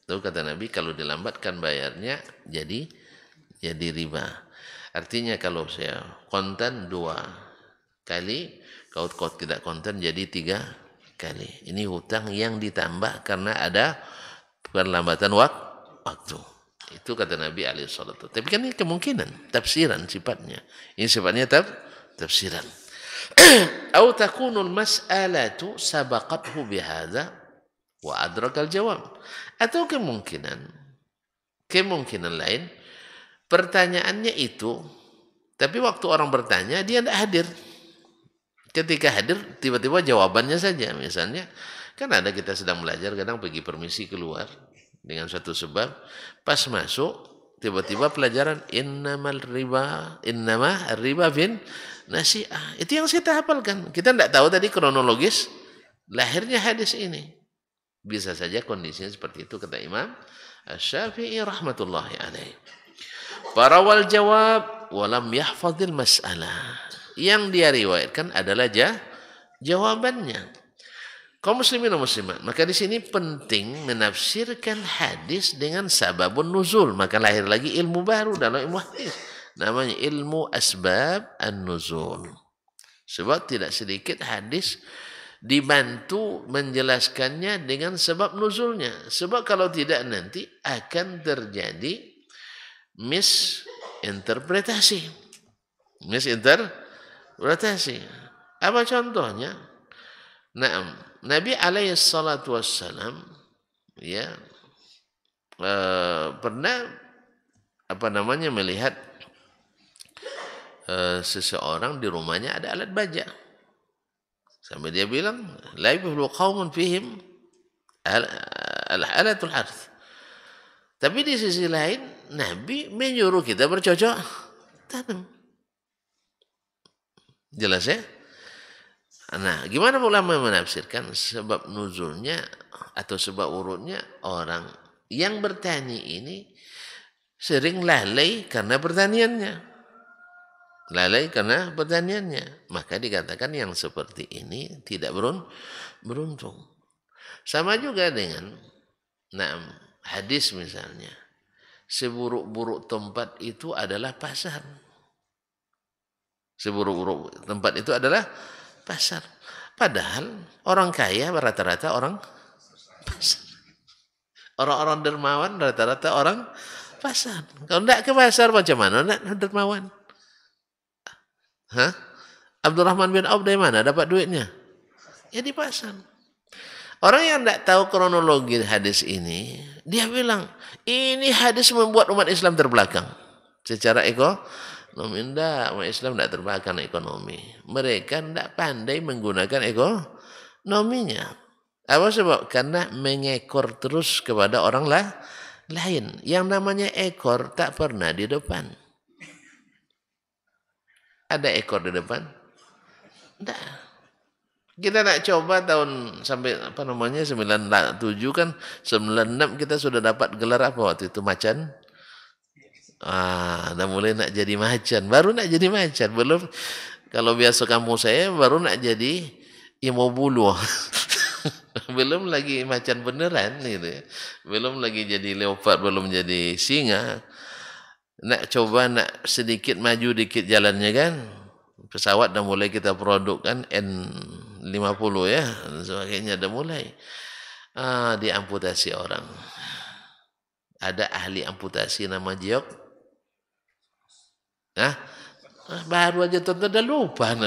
Lalu kata Nabi, kalau dilambatkan bayarnya jadi riba. Artinya kalau saya kontan 2 kali, kalau tidak kontan jadi 3 kali. Ini hutang yang ditambah karena ada perlambatan waktu. Itu kata Nabi alaihi salatu. Tapi kan ini kemungkinan tafsiran sifatnya. Ini sifatnya tafsiran. Atau takunul mas'alatu sabaqathu bihadza wa adrakal jawab. Atau kemungkinan lain, pertanyaannya itu, tapi waktu orang bertanya dia tidak hadir. Ketika hadir tiba-tiba jawabannya saja. Misalnya kan ada kita sedang belajar, kadang pergi permisi keluar dengan suatu sebab, pas masuk tiba-tiba pelajaran innama riba bin nasi'ah. Itu yang saya hafalkan. Kita tidak tahu tadi kronologis lahirnya hadis ini. Bisa saja kondisinya seperti itu, kata Imam Asy-Syafi'i rahmatullahi alaihi. Farawal jawab walam yahfadzil mas'alah. Yang dia riwayatkan adalah jawabannya. Kaum muslimin dan muslimat, maka di sini penting menafsirkan hadis dengan sababun nuzul. Maka lahir lagi ilmu baru dalam ilmu hadis, namanya ilmu asbab an-nuzul. Sebab tidak sedikit hadis dibantu menjelaskannya dengan sebab nuzulnya. Sebab kalau tidak nanti akan terjadi misinterpretasi. Apa contohnya? Nah, Nabi alaihi salatu wassalam ya pernah melihat seseorang di rumahnya ada alat baja. Sampai dia bilang, la yuflihu qaumun fihim alatul harth. Tapi di sisi lain Nabi menyuruh kita bercocok tanam. Jelas ya? Nah, gimana ulama menafsirkan sebab nuzulnya atau sebab urutnya? Orang yang bertani ini sering lalai karena pertaniannya. Lalai karena pertaniannya. Maka dikatakan yang seperti ini tidak beruntung. Sama juga dengan hadis misalnya. Seburuk-buruk tempat itu adalah pasar. Seburuk-buruk tempat itu adalah pasar. Padahal orang kaya rata-rata orang pasar. Orang-orang dermawan rata-rata orang pasar. Kalau tidak ke pasar macam mana tidak dermawan? Hah? Abdurrahman bin Auf dari mana dapat duitnya? Ya di pasar. Orang yang tidak tahu kronologi hadis ini, dia bilang, ini hadis membuat umat Islam terbelakang. Secara ekonomi, tidak. Umat Islam tidak terbelakang ekonomi. Mereka tidak pandai menggunakan ekonominya. Apa sebab? Karena mengekor terus kepada orang lain. Yang namanya ekor tak pernah di depan. Ada ekor di depan? Tidak. Kita nak coba tahun sampai 97 kan 96 kita sudah dapat gelar apa waktu itu macan. Dah mulai nak jadi macan. Baru nak jadi macan. Belum, kalau biasa kampung saya baru nak jadi imobulu. Belum lagi macan beneran gitu. Belum lagi jadi leopard, belum jadi singa. Nak coba nak sedikit maju dikit jalannya kan. Pesawat dah mulai kita produk kan N50 ya, sebagainya dah mulai. Diamputasi orang. Ada ahli amputasi nama Jiok. Baru aja tonton dah lupa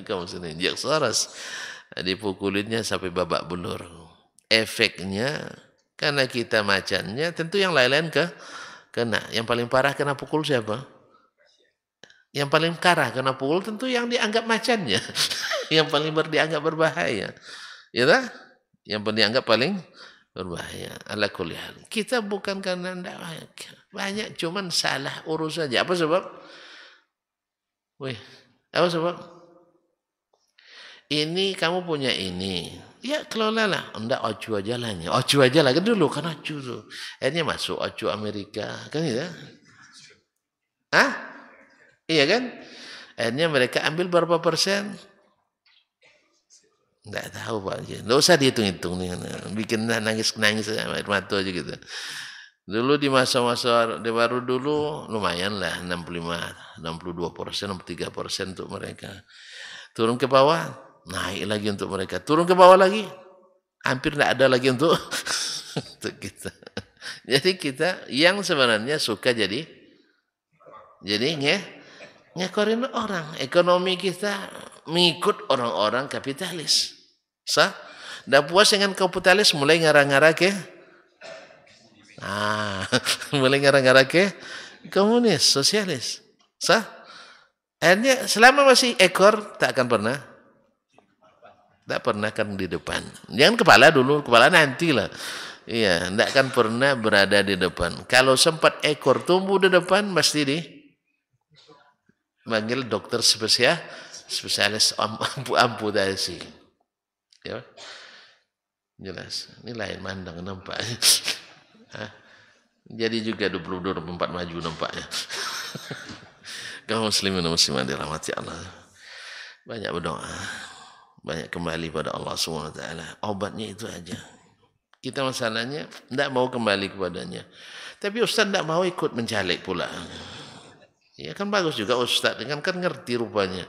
kamu sini. Jiok Soros. Dipukulinnya sampai babak belur. Efeknya karena kita macannya, tentu yang lain-lain kena. Yang paling parah kena pukul siapa? Yang paling karah kena pukul tentu yang dianggap macannya. Yang paling dianggap berbahaya. Ya tak? Yang dianggap paling berbahaya. Ala kulli hal. Kita bukan karena banyak, cuman salah urus saja. Apa sebab? Apa sebab? Ini kamu punya ini. Ya kelolalah. Enggak, ocu aja lah. Ocu aja lah. Kan dulu kan ocu tuh. Akhirnya masuk ocu Amerika. Kan gitu. Iya kan? Akhirnya mereka ambil berapa persen? Enggak tahu Pak. Enggak usah dihitung-hitung nih. Bikin nangis-nangis air mata aja gitu. Dulu di masa-masa baru dulu lumayan lah 65, 62%, 63% untuk mereka. Turun ke bawah, naik lagi untuk mereka. Turun ke bawah lagi, hampir tidak ada lagi untuk kita. Jadi kita yang sebenarnya suka jadi ngekorin orang. Ekonomi kita mengikut orang-orang kapitalis. Dah puas dengan kapitalis mulai ngarang-ngarang ke mulai ngarang-ngarang ke komunis, sosialis. Akhirnya selama masih ekor tak akan pernah kan di depan. Jangan kepala dulu, kepala nantilah. Iya, tidak akan pernah berada di depan. Kalau sempat ekor tumbuh di depan, pasti manggil dokter spesialis amputasi. Ya, jelas. Ini lain mandang nampak. Jadi juga 2024 maju nampaknya. Kaum muslimin dan muslimat dirahmati Allah. Banyak berdoa. Banyak kembali pada Allah SWT. Obatnya itu aja. Kita masalahnya tidak mau kembali kepadanya. Tapi Ustaz tidak mau ikut mencalik pula. Ya kan bagus juga Ustaz. Kan ngerti rupanya.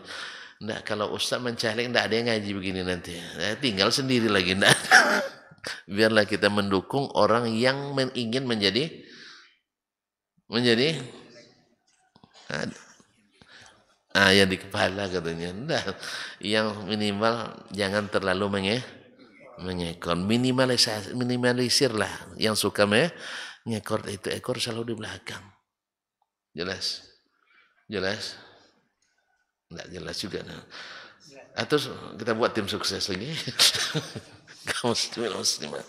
Tidak, kalau Ustaz mencalik tidak ada yang ngaji begini nanti. Tinggal sendiri lagi. Tidak. Biarlah kita mendukung orang yang ingin menjadi yang di kepala katanya. Nah, yang minimal jangan terlalu mengekor. Minimalisirlah. Yang suka mengekor itu ekor selalu di belakang. Jelas? Enggak jelas juga. Atau kita buat tim sukses lagi. Kaum muslimin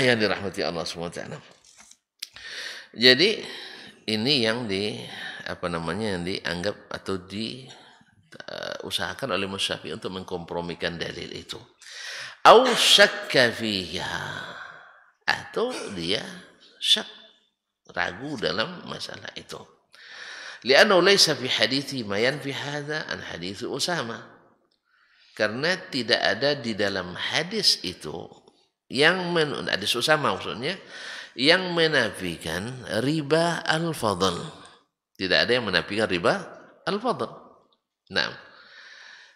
yang dirahmati Allah SWT. Jadi ini yang yang dianggap atau diusahakan oleh Musyafi'i untuk mengkompromikan dalil itu. Au syakka fiha, atau dia syak, ragu dalam masalah itu. Li'annahu laysa fi hadithi ma yanfi hadza an hadits Usama. Karena tidak ada di dalam hadis itu yang hadis Usama maksudnya yang menafikan riba al-fadl. Tidak ada yang menafikan riba al-fadl. Naam.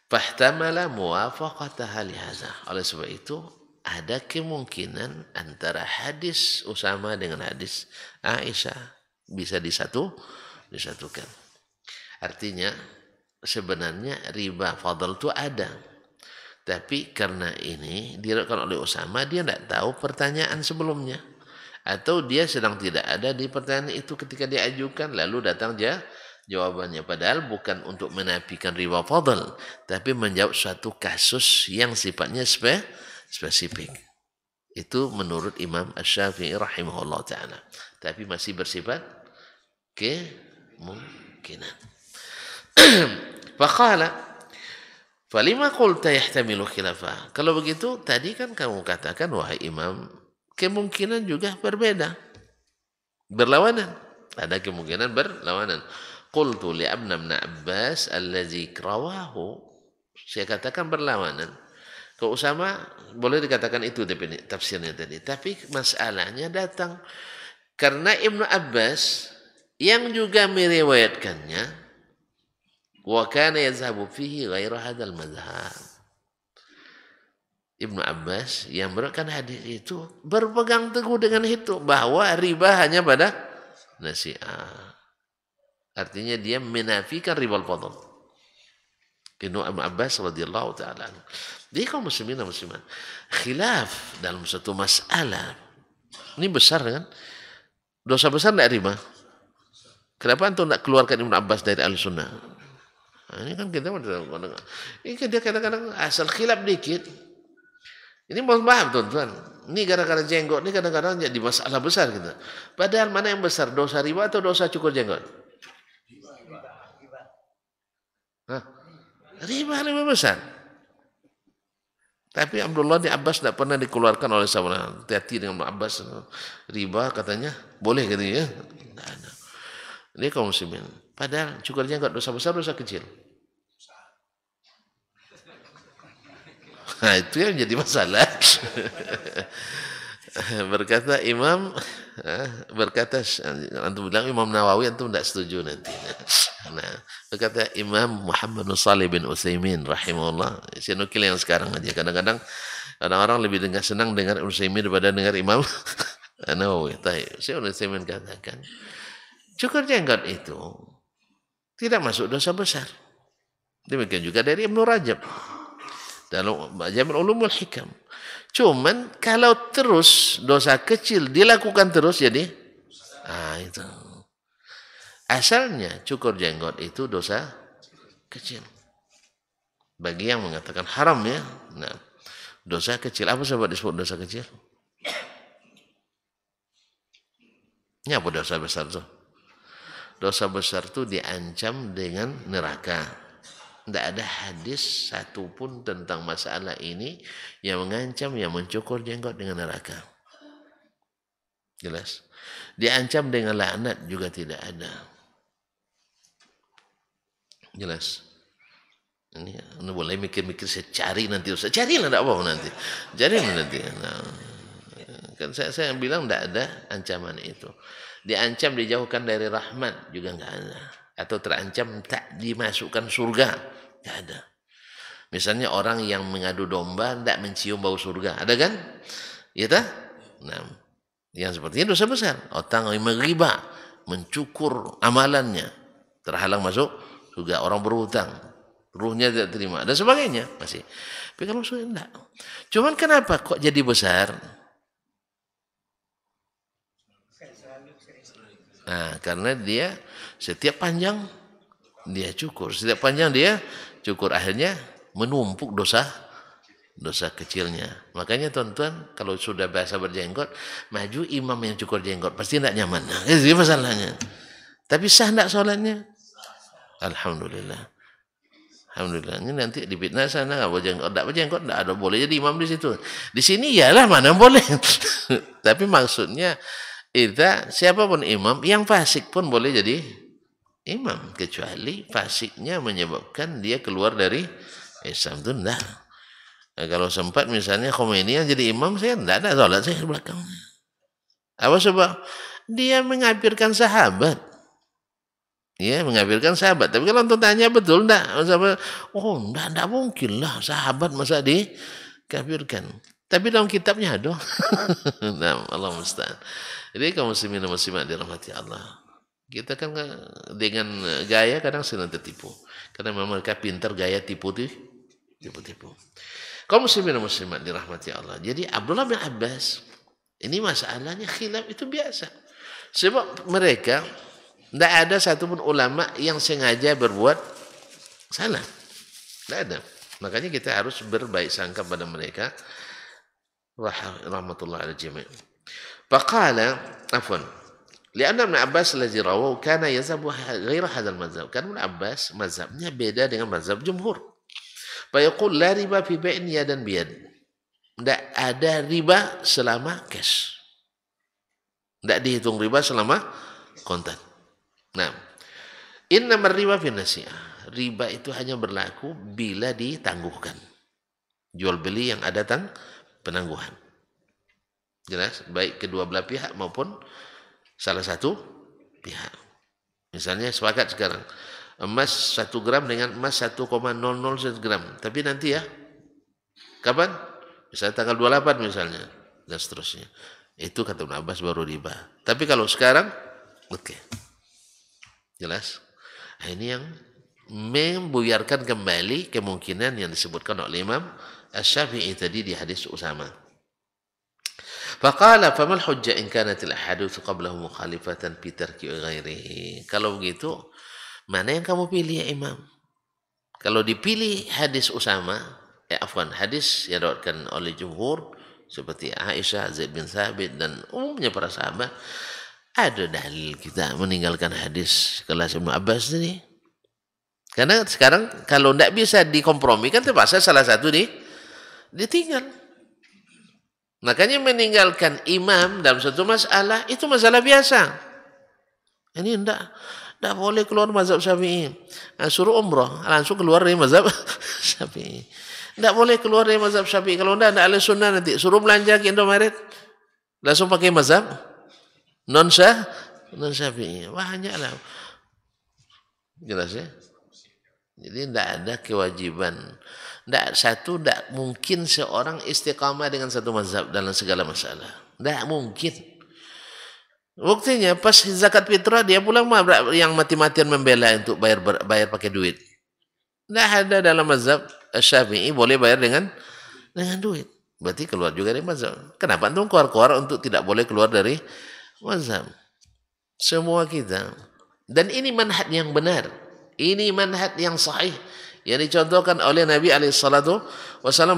Fahtamala muwafaqataha lihaza. Oleh sebab itu ada kemungkinan antara hadis Usama dengan hadis Aisyah bisa disatukan. Artinya sebenarnya riba fadl itu ada. Tapi karena ini diriwayatkan oleh Usama, dia tidak tahu pertanyaan sebelumnya. Atau dia sedang tidak ada di pertanyaan itu ketika diajukan, lalu datang jawabannya. Padahal bukan untuk menafikan riba fadl, tapi menjawab suatu kasus yang sifatnya spesifik. Itu menurut Imam Asy-Syafi'i rahimahullah ta'ala. Tapi masih bersifat kemungkinan. Faqala falima qulta yahtamilu khilafah. Kalau begitu tadi kan kamu katakan wahai imam, kemungkinan juga berbeda. Berlawanan. Ada kemungkinan berlawanan. Qultu li ibn Abbas allazi rawahu. Saya katakan berlawanan. Kalau Usama boleh dikatakan itu tafsirnya tadi. Tapi masalahnya datang karena Ibnu Abbas yang juga meriwayatkannya wa kana yazhabu fihi ghairu hadzal mazhab. Ibnu Abbas yang meriwayatkan hadis itu berpegang teguh dengan itu bahwa riba hanya pada nasi'ah. Artinya dia menafikan riba al-fadl. Ibnu Abbas radhiyallahu taala. Jadi kaum muslimin dan muslimat, khilaf dalam satu masalah ini besar kan? Dosa besar tidak riba? Kenapa antum tidak keluarkan Ibnu Abbas dari Ahlussunnah? Nah, ini kan kita ini kan dia kadang-kadang asal khilaf dikit. Ini mohon maaf tuan-tuan. Ini gara-gara jenggot ini kadang-kadang jadi masalah besar gitu. Padahal mana yang besar, dosa riba atau dosa cukur jenggot? Riba besar. Tapi Abdullah bin Abbas tidak pernah dikeluarkan oleh sahabat. Hati-hati dengan Abbas. Riba katanya boleh katanya. Ini kaum muslimin. Padahal cukur jenggot dosa besar, dosa kecil. Nah, itu yang jadi masalah. Berkata Imam, antum bilang Imam Nawawi, antum tidak setuju nanti. Nah, berkata Imam Muhammad bin Shalih bin Utsaimin rahimahullah. Saya nukil yang sekarang aja. Kadang-kadang orang lebih senang dengar Utsaimin daripada dengar Imam Nawawi. Saya Utsaimin katakan, cukur jenggot itu tidak masuk dosa besar. Demikian juga dari Ibnu Rajab dalam Jami' Ulumul Hikam. Cuman kalau terus dosa kecil dilakukan terus jadi itu. Asalnya cukur jenggot itu dosa kecil. Bagi yang mengatakan haram ya. Nah, dosa kecil. Apa sebab disebut dosa kecil? Ini apa dosa besar tuh? Dosa besar itu diancam dengan neraka. Tidak ada hadis satupun tentang masalah ini yang mengancam yang mencukur jenggot dengan neraka. Jelas. Diancam dengan laknat juga tidak ada. Jelas. Ini boleh mikir-mikir, saya cari nanti. Ustaz, carilah tidak apa nanti. Carilah nanti. Nah, kan saya bilang tidak ada ancaman itu. Diancam dijauhkan dari rahmat juga enggak ada. Atau terancam tak dimasukkan surga, enggak ada. Misalnya orang yang mengadu domba tidak mencium bau surga, ada kan? Ya tak? Nah, yang seperti ini dosa besar. Orang yang meriba, mencukur amalannya, terhalang masuk surga. Orang berhutang, ruhnya tidak terima dan sebagainya masih. Tapi kalau sudah enggak. Cuman kenapa kok jadi besar? Nah, karena dia setiap panjang dia cukur, setiap panjang dia cukur, akhirnya menumpuk dosa kecilnya. Makanya tuan-tuan kalau sudah biasa berjenggot, maju imam yang cukur jenggot pasti tidak nyaman. Nah, itu masalahnya. Tapi sah tidak sholatnya? Alhamdulillah. Alhamdulillah. Ini nanti dipitnah sana nggak berjenggot, tidak ada boleh jadi imam di situ. Di sini iyalah mana boleh. Tapi maksudnya Siapapun imam, yang fasik pun boleh jadi imam, kecuali fasiknya menyebabkan dia keluar dari Islam, itu enggak. Nah, kalau sempat misalnya Khomeini yang jadi imam, saya enggak ada sholat saya di belakang. Apa sebab? Dia mengkafirkan sahabat. Ya, mengkafirkan sahabat. Tapi kalau untuk tanya betul enggak? Oh, enggak mungkin lah sahabat masa dikafirkan. Tapi dalam kitabnya ada. Nah, Allah musta'an. Jadi kaum muslimin dan muslimat dirahmati Allah. Kita kan dengan gaya kadang sering tertipu. Karena memang mereka pintar gaya tipu-tipu. Kaum muslimin dan muslimat dirahmati Allah. Jadi Abdullah bin Abbas, ini masalahnya khilaf itu biasa. Sebab mereka tidak ada satupun ulama yang sengaja berbuat salah. Tidak ada. Makanya kita harus berbaik sangka pada mereka. Rahmatullah ala jami'. Faqala afwan. Lianna Ibn Abbas alladhi rawahu kana yazhabu ghaira hadzal mazhab. Kan Ibn Abbas mazhabnya beda dengan mazhab jumhur. Fa yaqul la riba fi bai'in yadan biyad. Tidak ada riba selama cash. Tidak dihitung riba selama kontan. Nah, innamar riba fi nasi'ah. Riba itu hanya berlaku bila ditangguhkan. Jual beli yang ada penangguhan. Jelas, baik kedua belah pihak maupun salah satu pihak. Misalnya sepakat sekarang emas 1 gram dengan emas 1,00 gram. Tapi nanti ya, kapan? Misalnya tanggal 28 misalnya, dan seterusnya. Itu kata Ibn Abbas baru riba. Tapi kalau sekarang, oke. Jelas? Nah, ini yang membuyarkan kembali kemungkinan yang disebutkan oleh Imam Asy-Syafi'i tadi di hadis Usama. Faqala famal hujjah in kanat al-ahadits qablahu mukhalifatan fi tarki ghairihi. Kalau begitu, mana yang kamu pilih ya Imam? Kalau dipilih hadis Usama, hadis yang diriwayatkan oleh jumhur seperti Aisyah, Zaid bin Thabit dan umumnya para sahabat, ada dalil kita meninggalkan hadis kelas Ibnu Abbas tadi. Karena sekarang kalau tidak bisa dikompromikan terpaksa salah satu ditinggal. Makanya meninggalkan imam dalam satu masalah itu masalah biasa. Ini tidak boleh keluar mazhab Syafi'i. Suruh umrah langsung keluar dari mazhab Syafi'i. Tidak boleh keluar dari mazhab Syafi'i. Kalau tidak ada ahli sunnah nanti suruh belanja ke Indomaret langsung pakai mazhab non Syafi'i. Banyaklah. Jelas ya? Jadi tidak ada kewajiban. Tidak mungkin seorang istiqamah dengan satu mazhab dalam segala masalah. Tidak mungkin. Buktinya pas zakat fitrah dia pulang yang mati-matian membela untuk bayar pakai duit. Tidak ada dalam mazhab Syafi'i boleh bayar dengan duit. Berarti keluar juga dari mazhab. Kenapa antum keluar untuk tidak boleh keluar dari mazhab? Semua kita. Dan ini manhaj yang benar. Ini manhaj yang sahih yang dicontohkan oleh Nabi SAW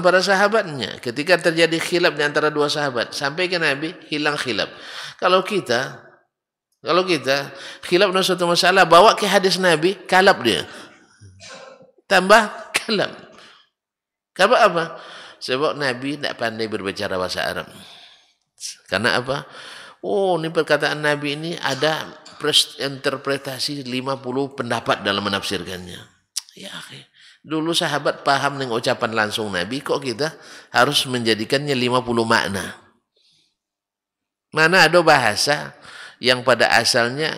pada sahabatnya. Ketika terjadi khilaf di antara dua sahabat, sampai ke Nabi hilang khilaf. Kalau kita khilaf dalam suatu masalah, bawa ke hadis Nabi, kalap dia. Tambah kalap. Kalap apa? Sebab Nabi tidak pandai berbicara bahasa Arab. Karena apa? Oh, ini perkataan Nabi ini ada interpretasi 50 pendapat dalam menafsirkannya. Ya, dulu sahabat paham dengan ucapan langsung Nabi, kok kita harus menjadikannya 50 makna? Mana ada bahasa yang pada asalnya,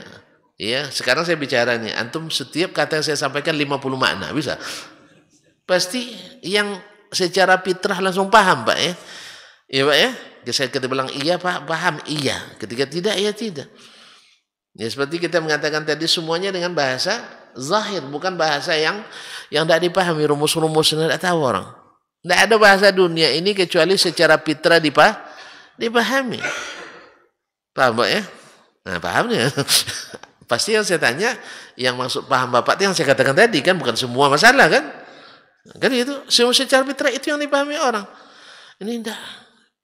ya, sekarang saya bicara nih, antum setiap kata yang saya sampaikan 50 makna, bisa? Pasti yang secara fitrah langsung paham, Pak ya. Iya, Pak ya. Kita bilang iya, Pak, paham, iya. Ketika tidak, ya tidak. Ya seperti kita mengatakan tadi, semuanya dengan bahasa zahir, bukan bahasa yang tidak dipahami, rumus-rumusnya tidak tahu orang. Tidak ada bahasa dunia ini kecuali secara fitrah dipahami. Paham Pak ya? Nah pahamnya. Pasti yang saya tanya, yang maksud paham Bapak itu yang saya katakan tadi kan, bukan semua masalah kan? Kan itu, semua secara fitrah itu yang dipahami orang. Ini tidak.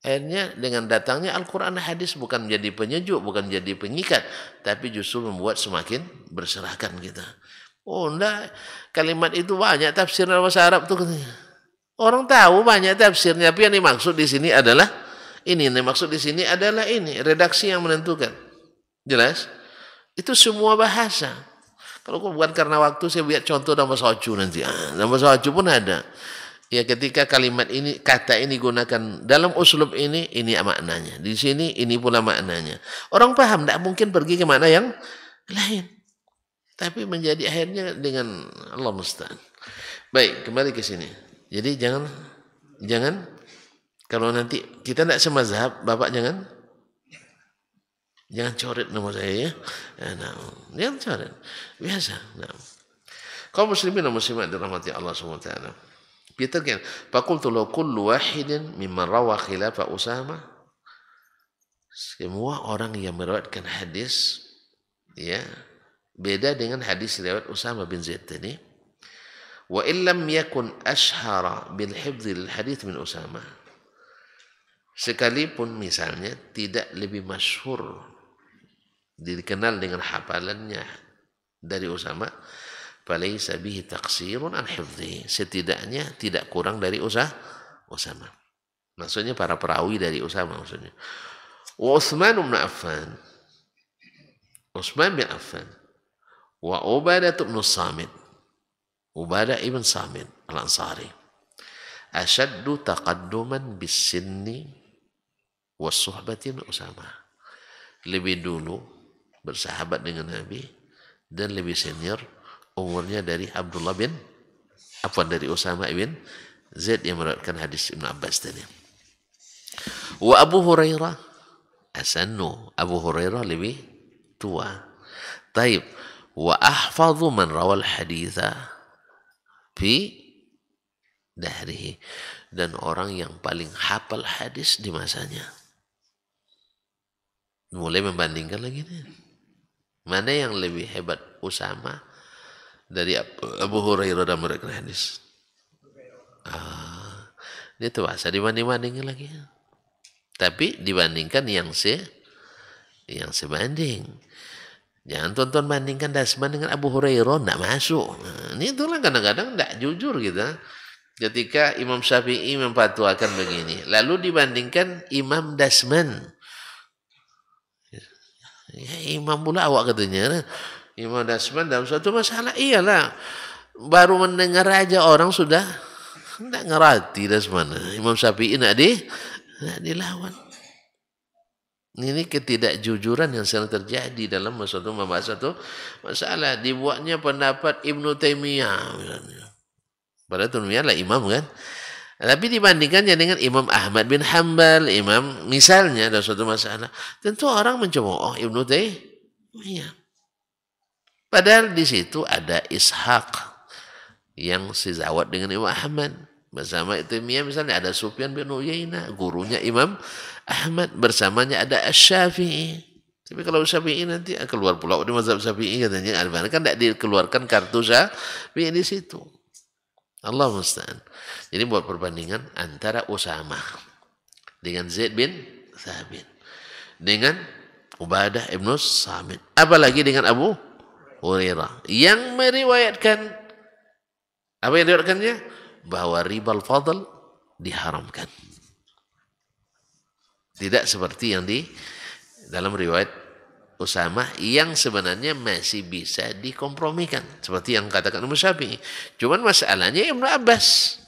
Akhirnya dengan datangnya Al-Quran dan hadis bukan menjadi penyejuk, bukan menjadi pengikat, tapi justru membuat semakin berserakan kita. Oh enggak, kalimat itu banyak tafsir dalam bahasa Arab itu. Orang tahu banyak tafsirnya, tapi yang dimaksud di sini adalah Ini yang maksud di sini adalah ini redaksi yang menentukan. Jelas? Itu semua bahasa. Kalau bukan karena waktu, saya buat contoh dalam bahasa Ocu nanti. Dalam bahasa Ocu pun ada. Ya, ketika kalimat ini, kata ini gunakan dalam uslub ini maknanya. Di sini ini pula maknanya. Orang paham, tidak mungkin pergi ke makna yang lain. Tapi menjadi akhirnya dengan Allah musta'an. Baik, kembali ke sini. Jadi jangan kalau nanti kita tidak semazhab, Bapak jangan coret nama saya ya. Nah, jangan coret. Biasa. Nah. Kaum muslimin dan muslimat dirahmati Allah Subhanahu wa taala. Kita kan, faqultu law kullu wahidin mimman rawa khilafa Usama. Semua orang yang meriwayatkan hadis ya beda dengan hadis riwayat Usama bin Zaid tadi. Wa illam yakun ashhara bil hifdz al hadits min Usama. Sekalipun misalnya tidak lebih masyhur dikenal dengan hafalannya dari Usama, falaysa bihi taqsirun an hifdzi, setidaknya tidak kurang dari Usama. Maksudnya para perawi dari Usama maksudnya. Wa Utsman bin Affan wa Ubadah bin Samit, Ubadah ibn Samit al-Ansari, ashaddu taqadduman bis sinni was suhbati min Usama, lebih dulu bersahabat dengan Nabi dan lebih senior umurnya dari dari Usama ibn Zaid yang meriwayatkan hadis Ibn Abbas tadi. Wa Abu Hurairah asannu, Abu Hurairah lebih tua. Taib. Wa ahfadhu man rawal haditha fi dahrihi, dan orang yang paling hafal hadis di masanya. Mulai membandingkan lagi nih. Mana yang lebih hebat, Usama dari Abu Hurairah dan mereka hadis? Ini tuh bahasa dibanding-bandingin lagi. Tapi dibandingkan yang sebanding. Jangan tonton bandingkan Dasman dengan Abu Hurairah, tidak masuk. Ini itulah kadang-kadang tidak jujur kita. Ketika Imam Syafi'i memfatwakan begini, lalu dibandingkan Imam Dasman. Ya, imam pula awak katanya. Imam Dasman dalam suatu masalah, iyalah. Baru mendengar aja orang sudah tidak ngerti Dasman. Imam Syafi'i tidak dilawan. Ini ketidakjujuran yang sering terjadi dalam membahas satu masalah. Dibuatnya pendapat Ibnu Taimiyah misalnya. Padahal Taimiyah lah imam kan. Tapi dibandingkannya dengan Imam Ahmad bin Hanbal, imam misalnya dalam suatu masalah, tentu orang mencemooh Ibnu Taimiyah. Padahal di situ ada Ishaq yang sezawat dengan Imam Ahmad. Bersama Taimiyah misalnya ada Sufyan bin Uyainah, gurunya Imam Ahmad. Bersamanya ada Asy-Syafi'i. Tapi kalau Syafi'i nanti keluar pula di mazhab Syafi'i katanya, kan tidak dikeluarkan kartu Syafi'i di situ. Allah musta'an. Jadi buat perbandingan antara Usama dengan Zaid bin Thabit, dengan Ubadah ibn Samit, apalagi dengan Abu Hurairah yang meriwayatkan, apa yang diriwayatkannya? Bahwa ribal fadl diharamkan. Tidak seperti yang di dalam riwayat Usama yang sebenarnya masih bisa dikompromikan. Seperti yang katakan Imam Syafi'i. Cuman masalahnya Ibnu Abbas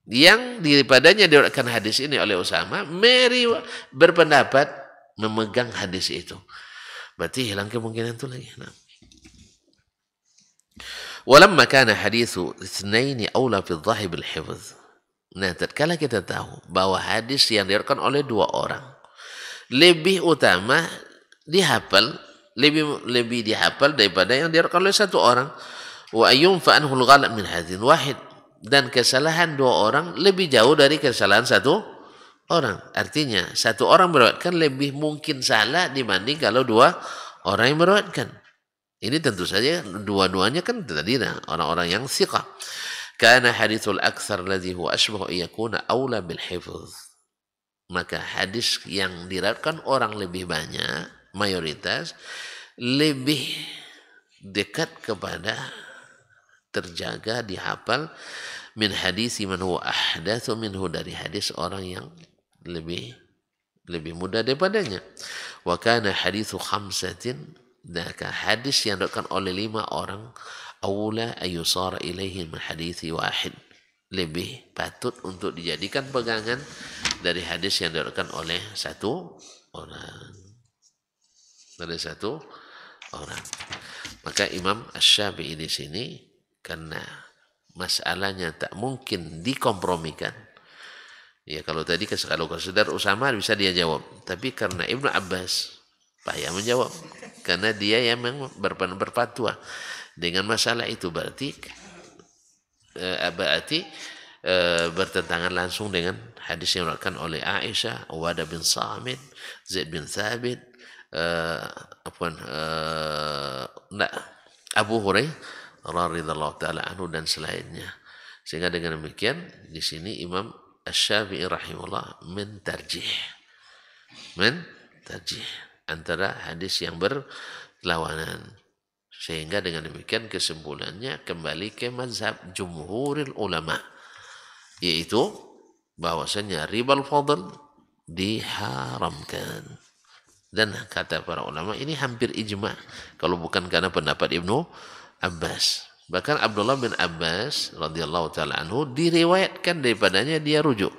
yang daripadanya diriwayatkan hadis ini oleh Usama, berpendapat memegang hadis itu. Berarti hilang kemungkinan itu lagi. Nah. Walamma kana hadithu itsnaini aula fi dhahib al-hifz. Nah, tatkala kita tahu bahwa hadis yang diriwayatkan oleh dua orang lebih utama dihafal, lebih dihafal daripada yang diriwayatkan oleh satu orang. Wa ayyum fa anhu al-ghalat min hadin wahid, dan kesalahan dua orang lebih jauh dari kesalahan satu orang. Artinya satu orang meriwayatkan lebih mungkin salah dibanding kalau dua orang yang meriwayatkan. Ini tentu saja dua-duanya kan tadi orang-orang yang thiqah. Kana hadithul aktsar alladhi huwa ashbahu yakuna aula bil hifz. Maka hadis yang diriwayatkan orang lebih banyak, mayoritas, lebih dekat kepada terjaga dihafal min hadis man huwa ahdatsu minhu, dari hadis orang yang lebih lebih mudah daripadanya. Wa kana hadithu khamsatin, dan hadis yang diriwayatkan oleh 5 orang, awla ayusara ilaihi min hadithi wahid, lebih patut untuk dijadikan pegangan dari hadis yang diriwayatkan oleh satu orang. Dari satu orang. Maka Imam Asy-Syafi'i di sini, karena masalahnya tak mungkin dikompromikan. Ya kalau tadi kalau saudara Usama bisa dia jawab, tapi karena Ibnu Abbas payah menjawab, karena dia yang berfatwa dengan masalah itu, berarti bertentangan langsung dengan hadis yang diriwayatkan oleh Aisyah, Ubadah bin Samit, Zaid bin Thabit, Abu Hurairah radhiyallahu taala anhu dan selainnya. Sehingga dengan demikian di sini Imam Asy-Syafi'i rahimahullah mentarjih antara hadis yang berlawanan. Sehingga dengan demikian kesimpulannya kembali ke mazhab jumhuril ulama, yaitu bahwasanya ribal fadl diharamkan. Dan kata para ulama ini hampir ijma, kalau bukan karena pendapat Ibnu Abbas. Bahkan Abdullah bin Abbas radhiyallahu taala anhu diriwayatkan daripadanya dia rujuk,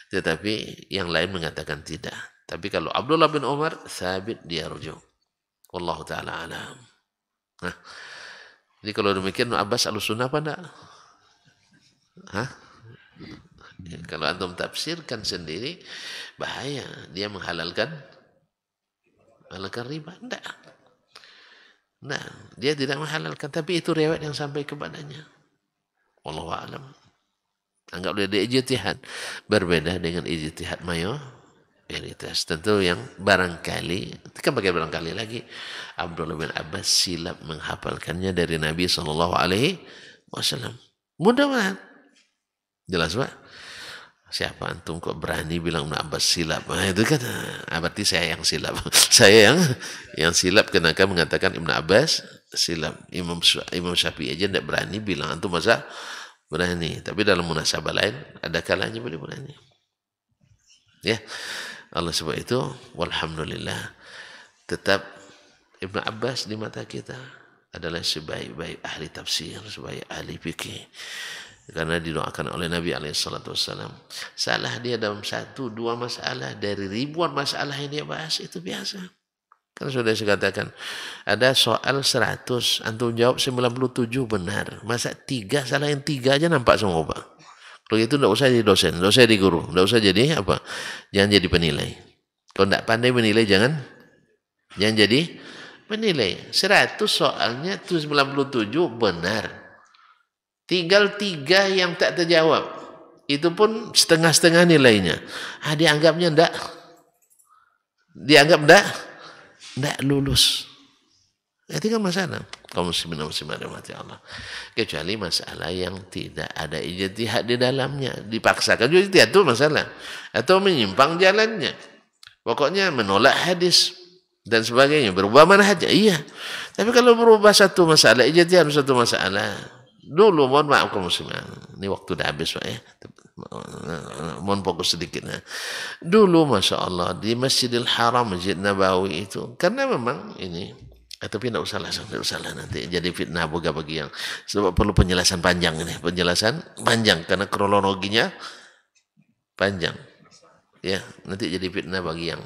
tetapi yang lain mengatakan tidak. Tapi kalau Abdullah bin Umar sabit dia rujuk. Wallahu taala alam. Nah, jadi kalau demikian Abbas al-sunnah apa enggak? Ya, kalau antum tafsirkan sendiri bahaya, dia menghalalkan riba. Enggak. Nah, dia tidak menghalalkan, tapi itu riwayat yang sampai kepadanya. Wallahu a'lam. Anggap dia ijtihad, berbeda dengan ijtihad mayoritas. Tentu yang barangkali, kan pakai barangkali lagi, Abdullah bin Abbas silap menghafalkannya dari Nabi SAW. Mudah-mudahan. Jelas Pak? Siapa antum kok berani bilang Ibnu Abbas silap? Nah, itu kan berarti saya yang silap. Saya yang silap karena mengatakan Ibnu Abbas silap. Imam Syafi'i aja tidak berani bilang, antum masa berani? Tapi dalam munasabah lain ada kalanya boleh berani. Ya. Allah sebab itu walhamdulillah tetap Ibnu Abbas di mata kita adalah sebaik-baik ahli tafsir, sebaik ahli fikih. Karena didoakan oleh Nabi SAW. Salah dia dalam 1-2 masalah dari ribuan masalah yang dia bahas, itu biasa. Kan sudah saya katakan, ada soal 100, antum jawab 97 benar. Masa 3 salah, yang 3 aja nampak semua Pak. Kalau itu tidak usah jadi dosen, tidak usah jadi guru, tidak usah jadi apa, jangan jadi penilai. Kalau tidak pandai menilai, jangan jadi penilai. 100 soalnya 97 benar. Tinggal 3 yang tak terjawab. Itu pun setengah-setengah nilainya. Dianggapnya enggak. Dianggap enggak lulus. Itu kan masalah. Kaum muslimin muslimat rahmati Allah. Kecuali masalah yang tidak ada ijtihad di dalamnya. Dipaksakan juga ijtihad itu masalah. Atau menyimpang jalannya. Pokoknya menolak hadis dan sebagainya. Berubah manhaj. Iya. Tapi kalau berubah satu masalah, ijtihad satu masalah. Dulu mohon maaf kaum muslimin, ini waktu dah habis Pak ya, mohon fokus sedikit. Dulu Masya Allah di Masjidil Haram, Masjid Nabawi itu, karena memang ini, tapi tidak usahlah nanti jadi fitnah boga bagi yang, sebab perlu penjelasan panjang ini, karena kronologinya panjang, ya nanti jadi fitnah bagi yang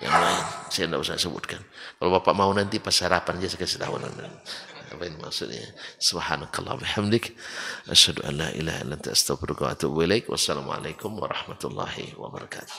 lain, saya tidak usah sebutkan. Kalau Bapak mau nanti pas sarapan aja saya kasih tahu nanti. Apa ini maksudnya? Subhanakallah bihamdik, asyhadu an la ilaha illa anta astaghfiruka wa atubu ilaik. Wassalamualaikum warahmatullahi wabarakatuh.